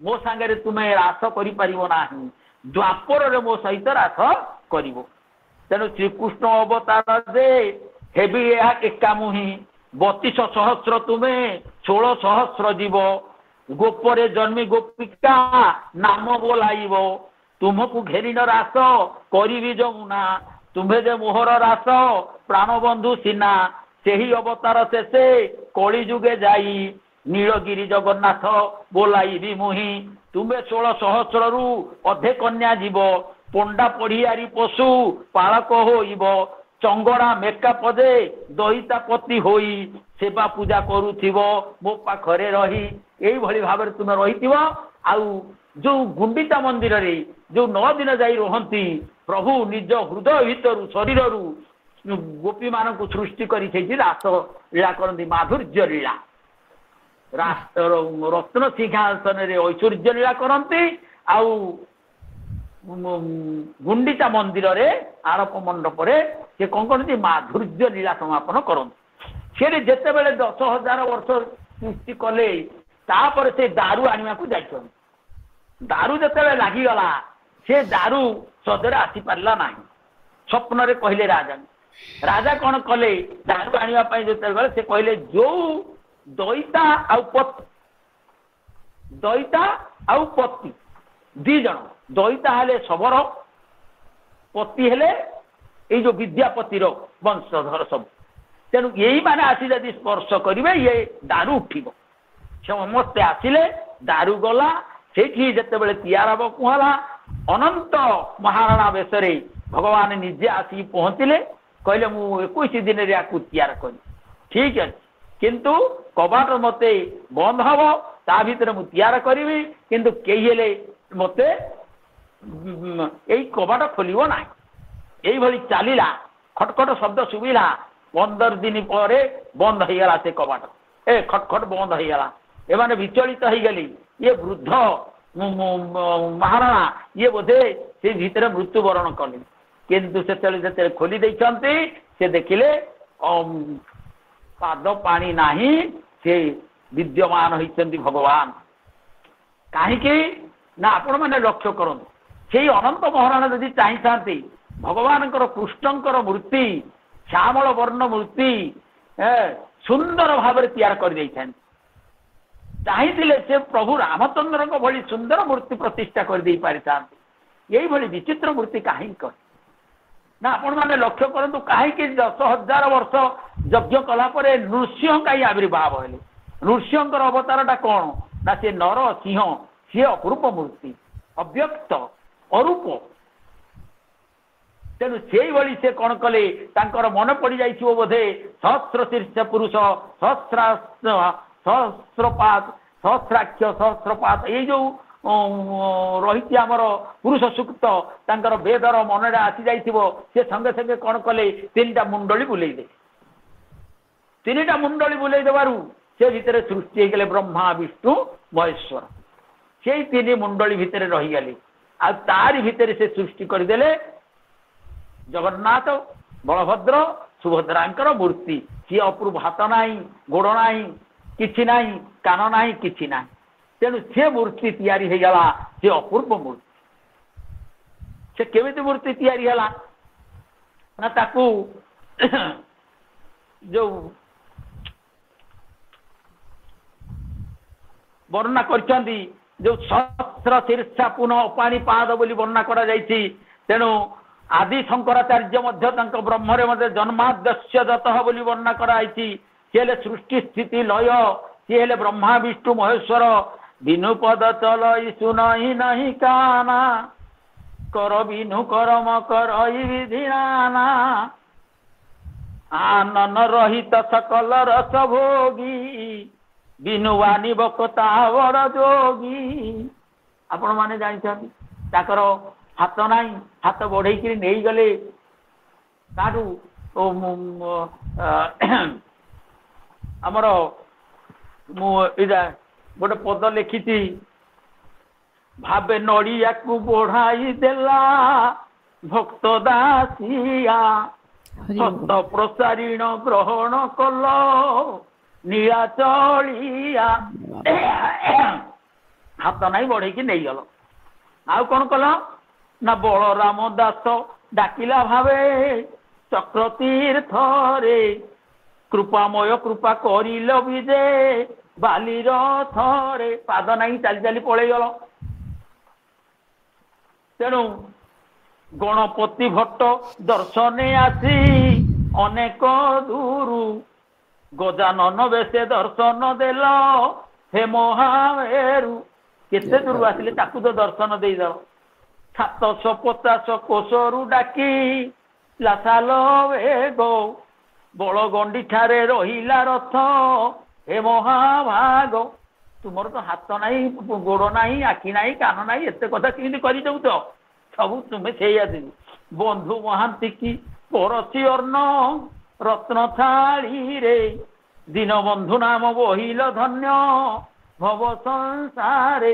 मो सांगे तुम्हें रास करि परिबो नाही द्वापर रे मो सहित रास करिवो तेणु श्रीकृष्ण अवतार दे हेबी यह एका मुही 32 सहस्र तुम्हें 16 सहस्र जीव गोपरे जन्मी गोपिका नाम बोलाइब तुमको घेरिन रास करी जमुना तुम्हें जे मोहर रास प्राणबंधु सीना से ही अवतार शेषे कली जुगे जाई नीलगिरी जगन्नाथ बोलाई मुही तुम्हें 16 सहस्र रु अधे कन्या जीव पंडा पढ़ियारी पशु पालक होइब चंगड़ा मेका पदे दहिता पति होई सेवा पूजा करुथिबो मो पाखरे रही यही भली भाव तुम रही आउ जो गुंडिचा मंदिर रे जो 9 दिन जाई रहंती प्रभु निज हृदय भीतर शरीर गोपी मान को सृष्टि करी रास लीला करती माधुर्य लीला रत्न सिंहासन ऐश्वर्य लीला करती आउ गुंडिचा मंदिर रे आरप मंडप रे से कौन करती माधुर्य लीला समापन करती से जिते बड़े 10,000 वर्ष सृष्टि कले तापर से दारू आनिया को जाइछन दारू जिते लगिगला से दारू सदरे आसी पारला ना स्वप्न रे कहले राजा कौन कले दारू आनिया जिते से कहले जो दईता आउ पति 2 जन दईता हेले सबरो पति हेले ये जो विद्यापतिर वंशधर सब तेणु यही माने आसी जदि स्पर्श करेंगे ये दारू उठिब समस्ते आसिले दारू गला से जिते बड़े तैयार हम कहला अनंत महाराणा बेशरे भगवान निजे आसी पहुँचले कहले मु 21 दिन रे आकु तैयार करी ठीक है किंतु कबाट मते बंद हम ता भीतर मु तैयार करी किंतु कई हेले मते यही कबाट खोलिबो ना यही भली चलीला खटखट शब्द शुभिला 15 दिन पर बंद हो गला से कबाट खटखट बंद हो गला एमाने विचलित हो गली ये वृद्ध महाराणा ये बोधे से भीतर मृत्युवरण कले किंतु से खोली देइछन्ते से देखिले पाद पानी नाही से विद्यमान होइछन्ति भगवान कहीं ना आपण माने लक्ष्य करନ୍ତୁ से अनंत महाराणा यदि चाहते भगवान कृष्णंकर मूर्ति श्यामल वर्ण मूर्ति सुंदर भाव तैयार कर चाहिए से प्रभु रामचंद्र भली सुंदर मूर्ति प्रतिष्ठा कर दे पारि यही भली विचित्र मूर्ति कहीं कर ना आपण मैंने लक्ष्य करूँ कहीं 10,000 वर्ष यज्ञ कला नृसिंह कहीं आविर्भाव हेले नृसिंह अवतारटा कौन ना सी नर सिंह सी अपूर्व मूर्ति अव्यक्त अरूप तेणु से भली से कौन कले मन पड़ जाइए बोधे सहस्र शीर्ष पुरुष सहस्रपात सहस्राक्ष सहस्रपात ये जो रही आमर पुरुष सूक्त तांकर वेदर मनरे आसी जाइए से संगे संगे कौन कले 3टा मुंडली बुले दे ତିନିଟା ମୁଣ୍ଡଳି ବୁଲେଇ ଦେବାରୁ ସେ ଭିତରେ ସୃଷ୍ଟି ହେଇଗଲେ ବ୍ରହ୍ମା ବିଷ୍ଣୁ ମହେଶ୍ୱର। ସେଇ ତିନି ମୁଣ୍ଡଳି ଭିତରେ ରହିଗଲେ। ଆଉ ତାରି ଭିତରେ ସେ ସୃଷ୍ଟି କରିଦେଲେ ଜଗନ୍ନାଥ ବଳଭଦ୍ର ସୁଭଦ୍ରାଙ୍କର ମୂର୍ତ୍ତି। ସିଏ ଅପୂର୍ବ, ହାତ ନାହିଁ, ଗୋଡ଼ ନାହିଁ, କିଛି ନାହିଁ, କାନ ନାହିଁ, କିଛି ନାହିଁ। ତେଣୁ ସେ ମୂର୍ତ୍ତି ତିଆରି ହେଇଗଲା, ସେ ଅପୂର୍ବ ମୂର୍ତ୍ତି। ସେ କେମିତି ମୂର୍ତ୍ତି ତିଆରି ହେଲା ନା ତାକୁ ଯୋଉ ବର୍ଣ୍ଣନା କରିଛନ୍ତି, ଯୋଉ ସହସ୍ର ଶୀର୍ଷା ପୁନଃ ଅପାଣି ପାଦ ବୋଲି ବର୍ଣ୍ଣନା କରାଯାଇଛି। ତେଣୁ ଆଦି ଶଙ୍କରାଚାର୍ଯ୍ୟ ମଧ୍ୟ ତାଙ୍କ ବ୍ରହ୍ମରେ ମଧ୍ୟ ଜନ୍ମାଦ୍ୟସ୍ୟ ଦତଃ ବୋଲି ବର୍ଣ୍ଣନା କରାଯାଇଛି। ସିଏ ହେଲେ ସୃଷ୍ଟି ସ୍ଥିତି ଲୟ, ସିଏ ହେଲେ ବ୍ରହ୍ମା ବିଷ୍ଣୁ ମହେଶ୍ୱର। ବିନୁ ପଦ ଚଲଇ ସୁନହି ନାହିଁ କାନା, କର ବିନୁ କରମ କରଇ ବିଧିନାନା, ଆନନ ରହିତ ସକଲ ରସ ଭୋଗୀ, ବିନୁ ବାଣୀ ବକତା ବଡ଼ ଯୋଗୀ। ଆପଣ ମାନେ ଜାଣିଛନ୍ତି ତାଙ୍କର ହାତ ନାହିଁ, ହାତ ବଢେଇକିରି ନେଇଗଲେ ତାଠୁ ଆମର ମୁଁ ଏଇଟା ଗୋଟେ ପଦ ଲେଖିଛି, ଭାବେ ନଡ଼ିଆକୁ ବଢାଇ ଦେଲା ଭକ୍ତ ଦାସିଆ, ସତ ପ୍ରସାରୀଣ ଗ୍ରହଣ କଲ ନୀଳାଚଳିଆ। ହାତ ନାହିଁ ବଢେଇକି ନେଇଗଲ। ଆଉ କଣ କଲ ନା ବଳରାମ ଦାସ ଡାକିଲା ଭାବେ ଚକ୍ର ତୀର୍ଥରେ, କୃପାମୟ କୃପା କରିଲ ବିଜେ ବାଲିର ଥରେ। ପାଦ ନାହିଁ, ଚାଲି ଚାଲି ପଳେଇଗଲ। ତେଣୁ ଗଣପତି ଭଟ୍ଟ ଦର୍ଶନେ ଆସି ଅନେକ ଦୂରୁ, ଗଜାନନ ବେଶେ ଦର୍ଶନ ଦେଲ ହେ ମହାମେରୁ। କେତେ ଦୂରରୁ ଆସିଲେ ତାକୁ ତ ଦର୍ଶନ ଦେଇଦେଲ। 750 କୋଶରୁ ଡାକି ଲାସାଲ ବେଗ, ବଳଗଣ୍ଡି ଠାରେ ରହିଲା ରଥ ହେ ମହାଭାଗ। ତୁମର ତ ହାତ ନାହିଁ, ଗୋଡ଼ ନାହିଁ, ଆଖି ନାହିଁ, କାନ ନାହିଁ, ଏତେ କଥା କେମିତି କରିଦେଉଛ? ସବୁ ତୁମେ ସେଇଆ ଦେବି। ବନ୍ଧୁ ମହାନ୍ତି କି ପରଶି ଅର୍ଣ୍ଣ ରତ୍ନ ଥାଳିରେ, ଦୀନବନ୍ଧୁ ନାମ ବହିଲ ଧନ୍ୟ ଭବ ସଂସାରେ।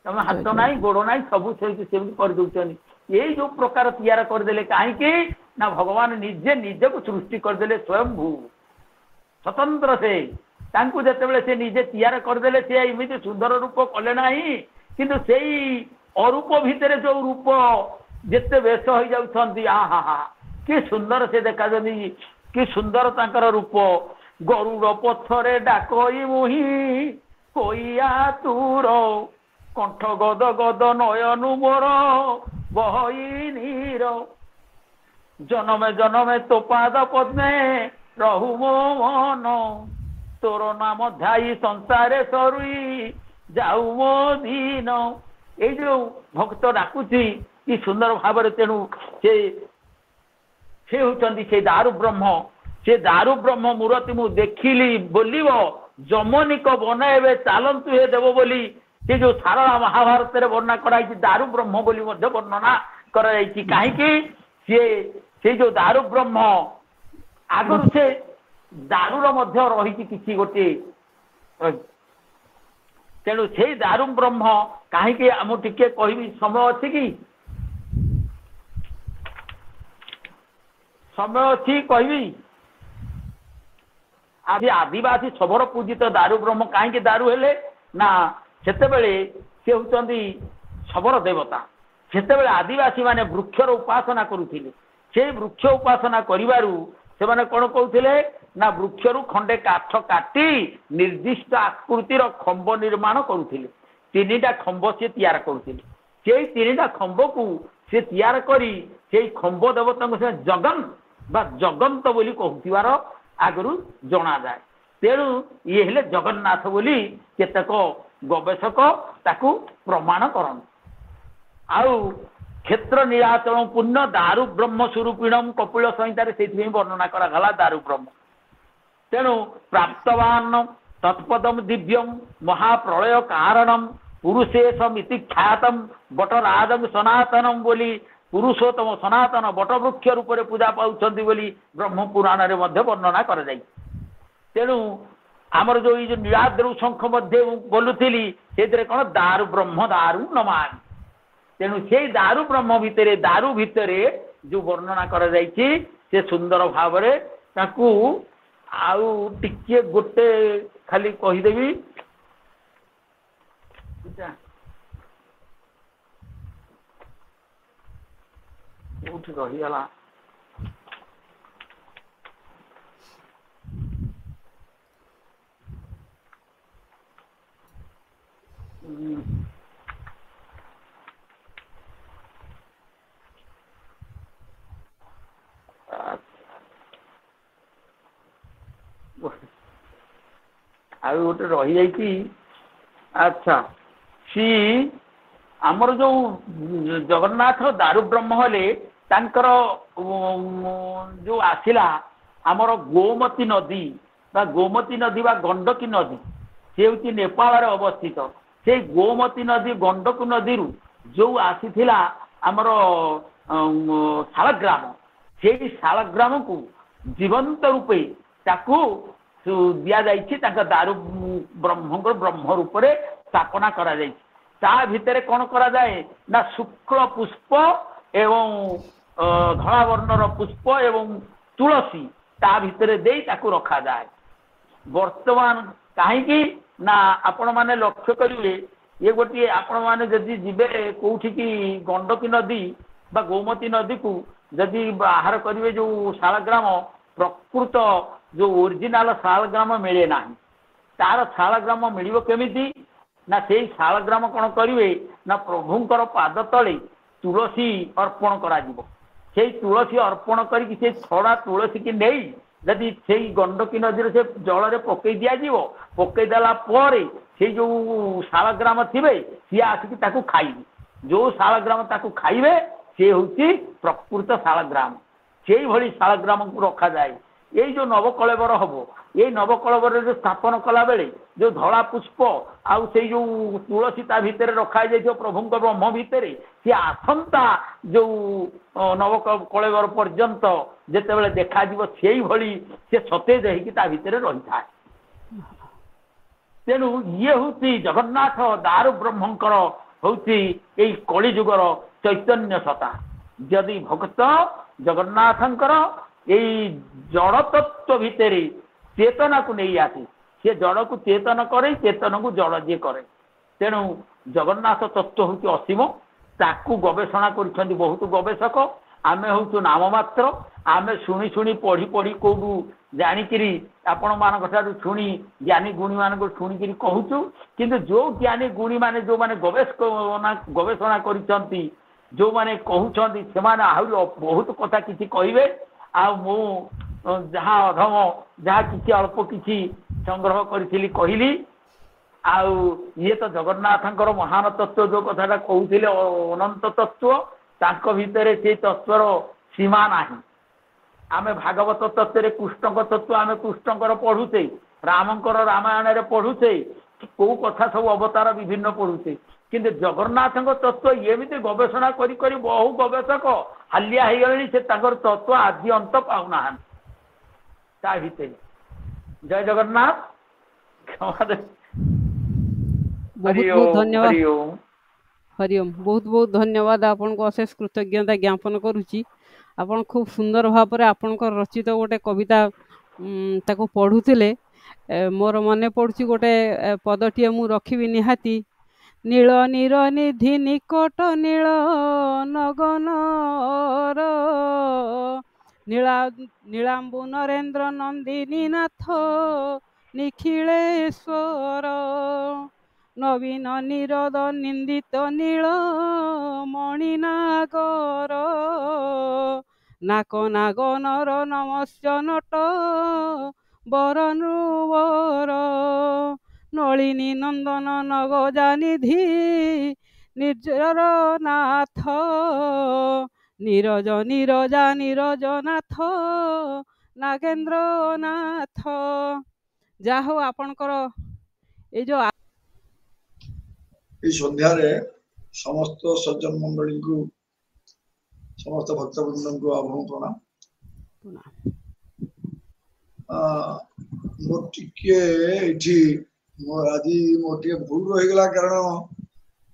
ତମେ ହାତ ନାହିଁ, ଗୋଡ଼ ନାହିଁ, ସବୁ ସେମିତି କରିଦେଉଛନ୍ତି। ଏଇ ଯୋଉ ପ୍ରକାର ତିଆର କରିଦେଲେ କାହିଁକି ନା ଭଗବାନ ନିଜେ ନିଜକୁ ସୃଷ୍ଟି କରିଦେଲେ ସ୍ୱୟଂଭୂ ସ୍ୱତନ୍ତ୍ର। ସେ ତାଙ୍କୁ ଯେତେବେଳେ ସେ ନିଜେ ତିଆର କରିଦେଲେ, ସେ ଏମିତି ସୁନ୍ଦର ରୂପ କଲେ ନାହିଁ। କିନ୍ତୁ ସେଇ ଅରୂପ ଭିତରେ ଯୋଉ ରୂପ ଯେତେ ବେଶ ହେଇଯାଉଛନ୍ତି, ଆହା ହା କି ସୁନ୍ଦର ସେ ଦେଖାଯାନ୍ତି, କି ସୁନ୍ଦର ତାଙ୍କର ରୂପ। ଗରୁଡ଼ ପଥରେ ଡାକଇ ମୁହିଁ ହୋଇଆ ତୁର, କଣ୍ଠ ଗଦ ଗଦ ନୟନୁ ମୋର ବହଇ ନୀର, ଜନମେ ଜନମେ ତୋ ପାଦ ପଦ୍ମେ ରହୁ ମୋ ମନ, ତୋର ନାମ ଧ୍ୟାଇ ସଂସାରେ ସରୁଇ ଯାଉ ମୋ ଦିନ। ଏଇ ଯୋଉ ଭକ୍ତ ଡାକୁଛି କି ସୁନ୍ଦର ଭାବରେ। ତେଣୁ ସେ ହେଉଛନ୍ତି ସେ ଦାରୁ ବ୍ରହ୍ମ। ସେ ଦାରୁ ବ୍ରହ୍ମ ମୂରତି ମୁଁ ଦେଖିଲି ବୋଲିବ, ଯମନିକ ବନାଇବେ ଚାଲନ୍ତୁ ହେ ଦେବ ବୋଲି ସେ ଯୋଉ ସାରଳା ମହାଭାରତରେ ବର୍ଣ୍ଣନା କରାଯାଇଛି, ଦାରୁ ବ୍ରହ୍ମ ବୋଲି ମଧ୍ୟ ବର୍ଣ୍ଣନା କରାଯାଇଛି। କାହିଁକି ସିଏ ସେଇ ଯୋଉ ଦାରୁ ବ୍ରହ୍ମ ଆଗରୁ ସେ ଦାରୁର ମଧ୍ୟ ରହିଛି କିଛି ଗୋଟିଏ। ତେଣୁ ସେଇ ଦାରୁ ବ୍ରହ୍ମ କାହିଁକି ମୁଁ ଟିକେ କହିବି, ସମୟ ଅଛି କି? ସମୟ ଅଛି କହିବି? ଆଜି ଆଦିବାସୀ ଶବର ପୂଜିତ ଦାରୁ ବ୍ରହ୍ମ କାହିଁକି ଦାରୁ ହେଲେ ନା ସେତେବେଳେ ସେ ହେଉଛନ୍ତି ଶବର ଦେବତା। ସେତେବେଳେ ଆଦିବାସୀ ମାନେ ବୃକ୍ଷର ଉପାସନା କରୁଥିଲେ। ସେଇ ବୃକ୍ଷ ଉପାସନା କରିବାରୁ ସେମାନେ କ'ଣ କହୁଥିଲେ ନା ବୃକ୍ଷରୁ ଖଣ୍ଡେ କାଠ କାଟି ନିର୍ଦ୍ଦିଷ୍ଟ ଆକୃତିର ଖମ୍ବ ନିର୍ମାଣ କରୁଥିଲେ। 3ଟା ଖମ୍ବ ସେ ତିଆର କରୁଥିଲେ। ସେଇ 3ଟା ଖମ୍ବକୁ ସେ ତିଆର କରି ସେଇ ଖମ୍ବ ଦେବତାଙ୍କୁ ସେ ଜଗନ୍ ବା ଜଗନ୍ତ ବୋଲି କହୁଥିବାର ଆଗରୁ ଜଣାଯାଏ। ତେଣୁ ଇଏ ହେଲେ ଜଗନ୍ନାଥ ବୋଲି କେତେକ ଗବେଷକ ତାକୁ ପ୍ରମାଣ କରନ୍ତି। ଆଉ କ୍ଷେତ୍ର ନିରାଚଳ ପୂର୍ଣ୍ଣ ଦାରୁ ବ୍ରହ୍ମ ସ୍ୱରୂପିଣମ୍ କପିଳ ସଂହିତାରେ ସେଇଥିପାଇଁ ବର୍ଣ୍ଣନା କରାଗଲା ଦାରୁ ବ୍ରହ୍ମ। ତେଣୁ ପ୍ରାପ୍ତବାନ ତତ୍ପଦମ୍ ଦିବ୍ୟମ୍ ମହାପ୍ରଳୟ କାରଣମ୍ ପୁରୁଷେଶମିତି ଖ୍ୟାତମ୍ ବଟରାଜମ୍ ସନାତନମ୍ ବୋଲି ପୁରୁଷୋତ୍ତମ ସନାତନ ବଟବୃକ୍ଷ ରୂପରେ ପୂଜା ପାଉଛନ୍ତି ବୋଲି ବ୍ରହ୍ମ ପୁରାଣରେ ମଧ୍ୟ ବର୍ଣ୍ଣନା କରାଯାଇଛି। ତେଣୁ ଆମର ଯୋଉ ଏଇ ଯୋଉ ନୀଳାଦ୍ରି ଶଙ୍ଖ ମଧ୍ୟ ବୋଲୁଥିଲି ସେଥିରେ କ'ଣ ଦାରୁ ବ୍ରହ୍ମ ଦାରୁ ନମାମି। ତେଣୁ ସେଇ ଦାରୁ ବ୍ରହ୍ମ ଭିତରେ ଦାରୁ ଭିତରେ ଯୋଉ ବର୍ଣ୍ଣନା କରାଯାଇଛି ସେ ସୁନ୍ଦର ଭାବରେ ତାକୁ ଆଉ ଟିକେ ଗୋଟେ ଖାଲି କହିଦେବି କୋଉଠି ରହିଗଲା ଆଉ ଗୋଟେ ରହିଯାଇଛି। ଆଚ୍ଛା ସି ଆମର ଯୋଉ ଜଗନ୍ନାଥ ଦାରୁ ବ୍ରହ୍ମ ହେଲେ ତାଙ୍କର ଯୋଉ ଆସିଲା ଆମର ଗୋମତୀ ନଦୀ ବା ଗୋମତୀ ନଦୀ ବା ଗଣ୍ଡକୀ ନଦୀ ସେ ହେଉଛି ନେପାଳରେ ଅବସ୍ଥିତ। ସେଇ ଗୋମତୀ ନଦୀ ଗଣ୍ଡକୀ ନଦୀରୁ ଯୋଉ ଆସିଥିଲା ଆମର ଶାଳଗ୍ରାମ ସେଇ ଶାଳଗ୍ରାମକୁ ଜୀବନ୍ତ ରୂପେ ତାକୁ ଦିଆଯାଇଛି ତାଙ୍କ ଦାରୁ ବ୍ରହ୍ମଙ୍କର ବ୍ରହ୍ମ ରୂପରେ ସ୍ଥାପନା କରାଯାଇଛି। ତା ଭିତରେ କ'ଣ କରାଯାଏ ନା ଶୁକ୍ଳ ପୁଷ୍ପ ଏବଂ ଧଳା ବର୍ଣ୍ଣର ପୁଷ୍ପ ଏବଂ ତୁଳସୀ ତା ଭିତରେ ଦେଇ ତାକୁ ରଖାଯାଏ। ବର୍ତ୍ତମାନ କାହିଁକି ନା ଆପଣମାନେ ଲକ୍ଷ୍ୟ କରିବେ ଇଏ ଗୋଟିଏ ଆପଣମାନେ ଯଦି ଯିବେ କୋଉଠିକି ଗଣ୍ଡକୀ ନଦୀ ବା ଗୋମତୀ ନଦୀକୁ ଯଦି ବାହାର କରିବେ ଯୋଉ ଶାଳଗ୍ରାମ ପ୍ରକୃତ ଯୋଉ ଓରିଜିନାଲ ଶାଳଗ୍ରାମ ମିଳେ ନାହିଁ। ତାର ଶାଳଗ୍ରାମ ମିଳିବ କେମିତି ନା ସେଇ ଶାଳଗ୍ରାମ କ'ଣ କରିବେ ନା ପ୍ରଭୁଙ୍କର ପାଦ ତଳେ ତୁଳସୀ ଅର୍ପଣ କରାଯିବ। ସେଇ ତୁଳସୀ ଅର୍ପଣ କରିକି ସେ ଛଡ଼ା ତୁଳସୀକି ନେଇ ଯଦି ସେଇ ଗଣ୍ଡକୀ ନଦୀରେ ସେ ଜଳରେ ପକେଇ ଦିଆଯିବ। ପକେଇ ଦେଲା ପରେ ସେଇ ଯୋଉ ଶାଳଗ୍ରାମ ଥିବେ ସିଏ ଆସିକି ତାକୁ ଖାଇବେ। ଯୋଉ ଶାଳଗ୍ରାମ ତାକୁ ଖାଇବେ ସେ ହେଉଛି ପ୍ରକୃତ ଶାଳଗ୍ରାମ। ସେଇଭଳି ଶାଳଗ୍ରାମକୁ ରଖାଯାଏ। ଏଇ ଯୋଉ ନବକଳେବର ହବ ଏଇ ନବକଳେବରରେ ଯୋଉ ସ୍ଥାପନ କଲା ବେଳେ ଯୋଉ ଧଳା ପୁଷ୍ପ ଆଉ ସେଇ ଯୋଉ ତୁଳସୀ ତା ଭିତରେ ରଖାଯାଇଥିବ ପ୍ରଭୁଙ୍କ ବ୍ରହ୍ମ ଭିତରେ ସେ ଆସନ୍ତା ଯୋଉ ନବକଳେବର ପର୍ଯ୍ୟନ୍ତ ଯେତେବେଳେ ଦେଖାଯିବ ସେଇଭଳି ସେ ସତେଜ ହେଇକି ତା ଭିତରେ ରହିଥାଏ। ତେଣୁ ଇଏ ହେଉଛି ଜଗନ୍ନାଥ ଦାରୁ ବ୍ରହ୍ମଙ୍କର ହେଉଛି ଏଇ କଳିଯୁଗର ଚୈତନ୍ୟ ସତ୍ତା। ଯଦି ଭକ୍ତ ଜଗନ୍ନାଥଙ୍କର ଏଇ ଜଡ଼ ତତ୍ତ୍ୱ ଭିତରେ ଚେତନାକୁ ନେଇ ଆସେ ସେ ଜଡ଼କୁ ଚେତନ କରେ ଚେତନକୁ ଜଡ଼ ଯିଏ କରେ। ତେଣୁ ଜଗନ୍ନାଥ ତତ୍ତ୍ୱ ହେଉଛି ଅସୀମ। ତାକୁ ଗବେଷଣା କରିଛନ୍ତି ବହୁତ ଗବେଷକ। ଆମେ ହେଉଛୁ ନାମ ମାତ୍ର। ଆମେ ଶୁଣି ଶୁଣି ପଢ଼ି ପଢ଼ି କୋଉଠୁ ଜାଣିକିରି ଆପଣମାନଙ୍କ ଠାରୁ ଶୁଣି ଜ୍ଞାନୀ ଗୁଣୀମାନଙ୍କୁ ଶୁଣିକିରି କହୁଛୁ। କିନ୍ତୁ ଯୋଉ ଜ୍ଞାନୀ ଗୁଣୀମାନେ ଯୋଉମାନେ ଗବେଷଣା କରିଛନ୍ତି ଯୋଉମାନେ କହୁଛନ୍ତି ସେମାନେ ଆହୁରି ବହୁତ କଥା କିଛି କହିବେ। ଆଉ ମୁଁ ଯାହା ଅଧମ ଯାହା କିଛି ଅଳ୍ପ କିଛି ସଂଗ୍ରହ କରିଥିଲି କହିଲି। ଆଉ ଇଏ ତ ଜଗନ୍ନାଥଙ୍କର ମହାନ ତତ୍ତ୍ୱ ଯୋଉ କଥାଟା କହୁଥିଲେ ଅନନ୍ତ ତତ୍ତ୍ୱ ତାଙ୍କ ଭିତରେ ସେଇ ତତ୍ତ୍ୱର ସୀମା ନାହିଁ। ଆମେ ଭାଗବତ ତତ୍ତ୍ୱରେ କୃଷ୍ଣଙ୍କ ତତ୍ତ୍ୱ ଆମେ କୃଷ୍ଣଙ୍କର ପଢ଼ୁଛେ, ରାମଙ୍କର ରାମାୟଣରେ ପଢ଼ୁଛେ, କୋଉ କଥା ସବୁ ଅବତାର ବିଭିନ୍ନ ପଢ଼ୁଛେ। କିନ୍ତୁ ଜଗନ୍ନାଥଙ୍କ ତତ୍ତ୍ୱ ଏମିତି ଗବେଷଣା କରି କରି ବହୁ ଗବେଷକ ହାଲିଆ ହେଇଗଲେଣି ସେ ତାଙ୍କର ତତ୍ତ୍ୱ ଆଦି ଅନ୍ତ ପାଉନାହାନ୍ତି ତା ଭିତରେ। ଜୟ ଜଗନ୍ନାଥ। ବହୁତ ବହୁତ ଧନ୍ୟବାଦ। ହରିଓମ। ବହୁତ ବହୁତ ଧନ୍ୟବାଦ। ଆପଣଙ୍କୁ ଅଶେଷ କୃତଜ୍ଞତା ଜ୍ଞାପନ କରୁଛି। ଆପଣ ଖୁବ୍ ସୁନ୍ଦର ଭାବରେ ଆପଣଙ୍କର ରଚିତ ଗୋଟେ କବିତା ତାକୁ ପଢ଼ୁଥିଲେ। ମୋର ମନେ ପଡ଼ୁଛି ଗୋଟେ ପଦଟିଏ ମୁଁ ରଖିବି ନିହାତି। ନୀଳ ନୀର ନିଧି ନିକଟ ନୀଳ ନଗନର ନୀଳାମ୍ବୁ ନରେନ୍ଦ୍ର ନନ୍ଦିନୀ ନାଥ ନିଖିଳେଶ୍ୱର ନବୀନ ନିରଦ ନିନ୍ଦିତ ନୀଳ ମଣିନାଗର ନାକ ନାଗନର ନମସ୍ୟ ନଟ ବରନୃବର ନଳିନୀ ନନ୍ଦନ ନଗଜାନିଧି ନିର୍ଜର ନାଥ ନିରଜ ନିରଜା ନିରଜନାଥ ନାଗେନ୍ଦ୍ର ନାଥ। ଯାହା ହଉ ଆପଣଙ୍କର ଏଇ ଯୋଉ এই ସନ୍ଧ୍ୟାରେ ସମସ୍ତ ସଜ୍ଜନ ମଣ୍ଡଳୀଙ୍କୁ समस्त भक्तवृंद को आभू प्रणाम मोर टिके एठी मोर आदि मोर टिके भूल रही गला कारण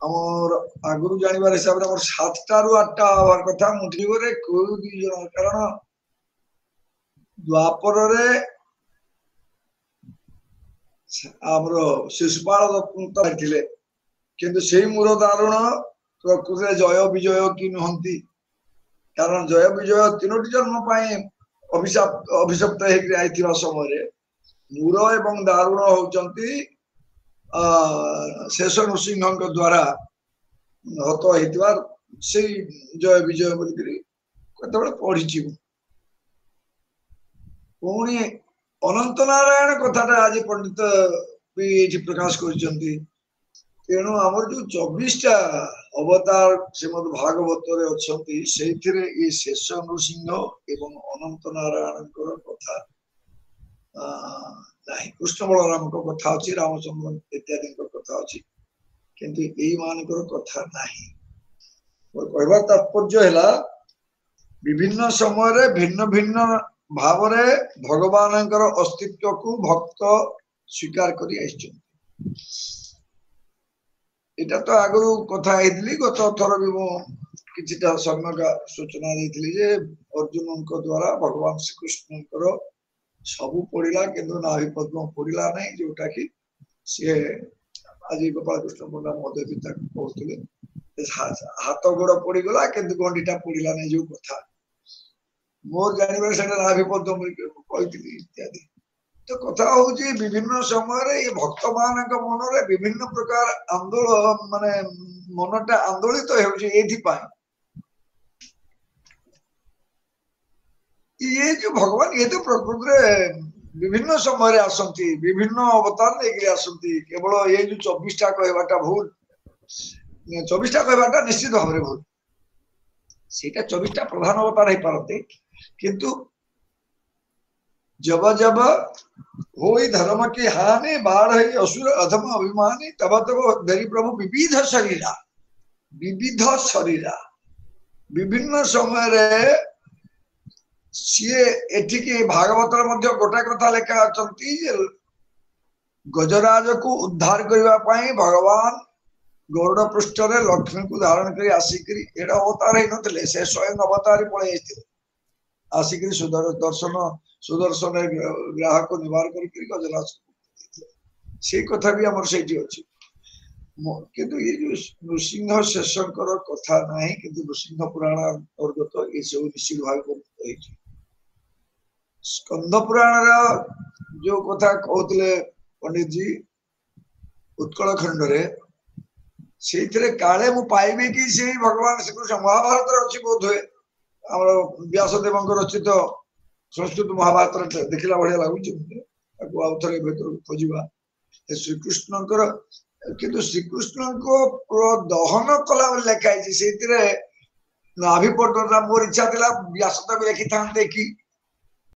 हमर आगु जानिबार हिसाब रे हमर 7टा रु 8टा आवर कथा मुठीरे को दी जन कारण द्वापर रे हमर शिशुपाल दत्त थिले किंतु सेही मूर दारुण प्रकृति जय विजय कि नहंती कारण जय विजय तीनोटी जन्म पाए अभिशप्त होता समय मूर एवं दारुण होती शेष नृसिंह द्वारा हत होता से जय विजय बोल पढ़ी पुणी अनंत नारायण कथाटा आज पंडित भी प्रकाश कर तेणु आमर जो 24टा अवतार श्रीमद भागवत ये शेष नृसिंह एवं अनंत नारायण कथा नहीं कृष्ण बलराम कथा अच्छी रामचंद्र इत्यादि कथा अच्छी किंतु यही मानकर कथा नहीं कहवा तात्पर्य है विभिन्न समय भिन्न भिन्न भाव भगवान अस्तित्व को भक्त स्वीकार कर एटा तो आगु कथा हेतली गत थर भी मो किछिटा सम्यक सूचना देथिली जे अर्जुन द्वारा भगवान श्री कृष्ण सबू पड़िला किंतु नाभि पद्म पड़िला नहीं जोटा कि सी आज गोपाल कृष्ण पंडा महोदय पिता कहते हाथ गोड़ पड़गला किंतु गंडीटा पड़िला नहीं जो कथा मोर जानवर से नाभि पद्म कहती इत्यादि तो कथा हूँ विभिन्न समय ये भक्त मान मन रे विभिन्न प्रकार आंदोलन माने मनटा आंदोलित हो ये जो भगवान ये तो प्रकृति विभिन्न समय आसंती विभिन्न अवतार लेकिन आसंती केवल ये जो 24टा कहवाटा भूल 24टा कहवाटा निश्चित भाव में भूल सेटा 24टा प्रधान अवतार हो पारते किंतु जब जब होई धर्म की हानि बाढ़ असुर अधम अभिमानी तब तब धरी प्रभु विविध शरीरा विभिन्न समय रे सीए एठिके भागवत मध्य गोटा कथा लेखा अछंती गजराज को उद्धार करबा पई भगवान गौड़ पृष्ठ रे लक्ष्मी को धारण करी आसिकरी एडा अवतार हे नथले से स्वयं अवतार पळे आइथिले आसिकरी सुदर्शन ग्राह को निवार करके गजराज से कथा भी आमर से किंतु ये जो नृसिंह शेषकर कथा नहीं किंतु नृसिंह पुराण अंतर्गत ये सब निश्चित भाव स्कंद पुराण जो कथा कहते पंडित जी उत्कल खंड रे से काले मु पाइबे कि से भगवान श्रीकृष्ण महाभारत अच्छी बोध हुए व्यासदेव रचित संस्कृत महाभारत देखला बढ़िया लगुच खोजा श्रीकृष्ण किंतु श्रीकृष्ण को दहन कला लिखाई से नाभि पटना मोर इच्छा था व्यासदेव लिखि था कि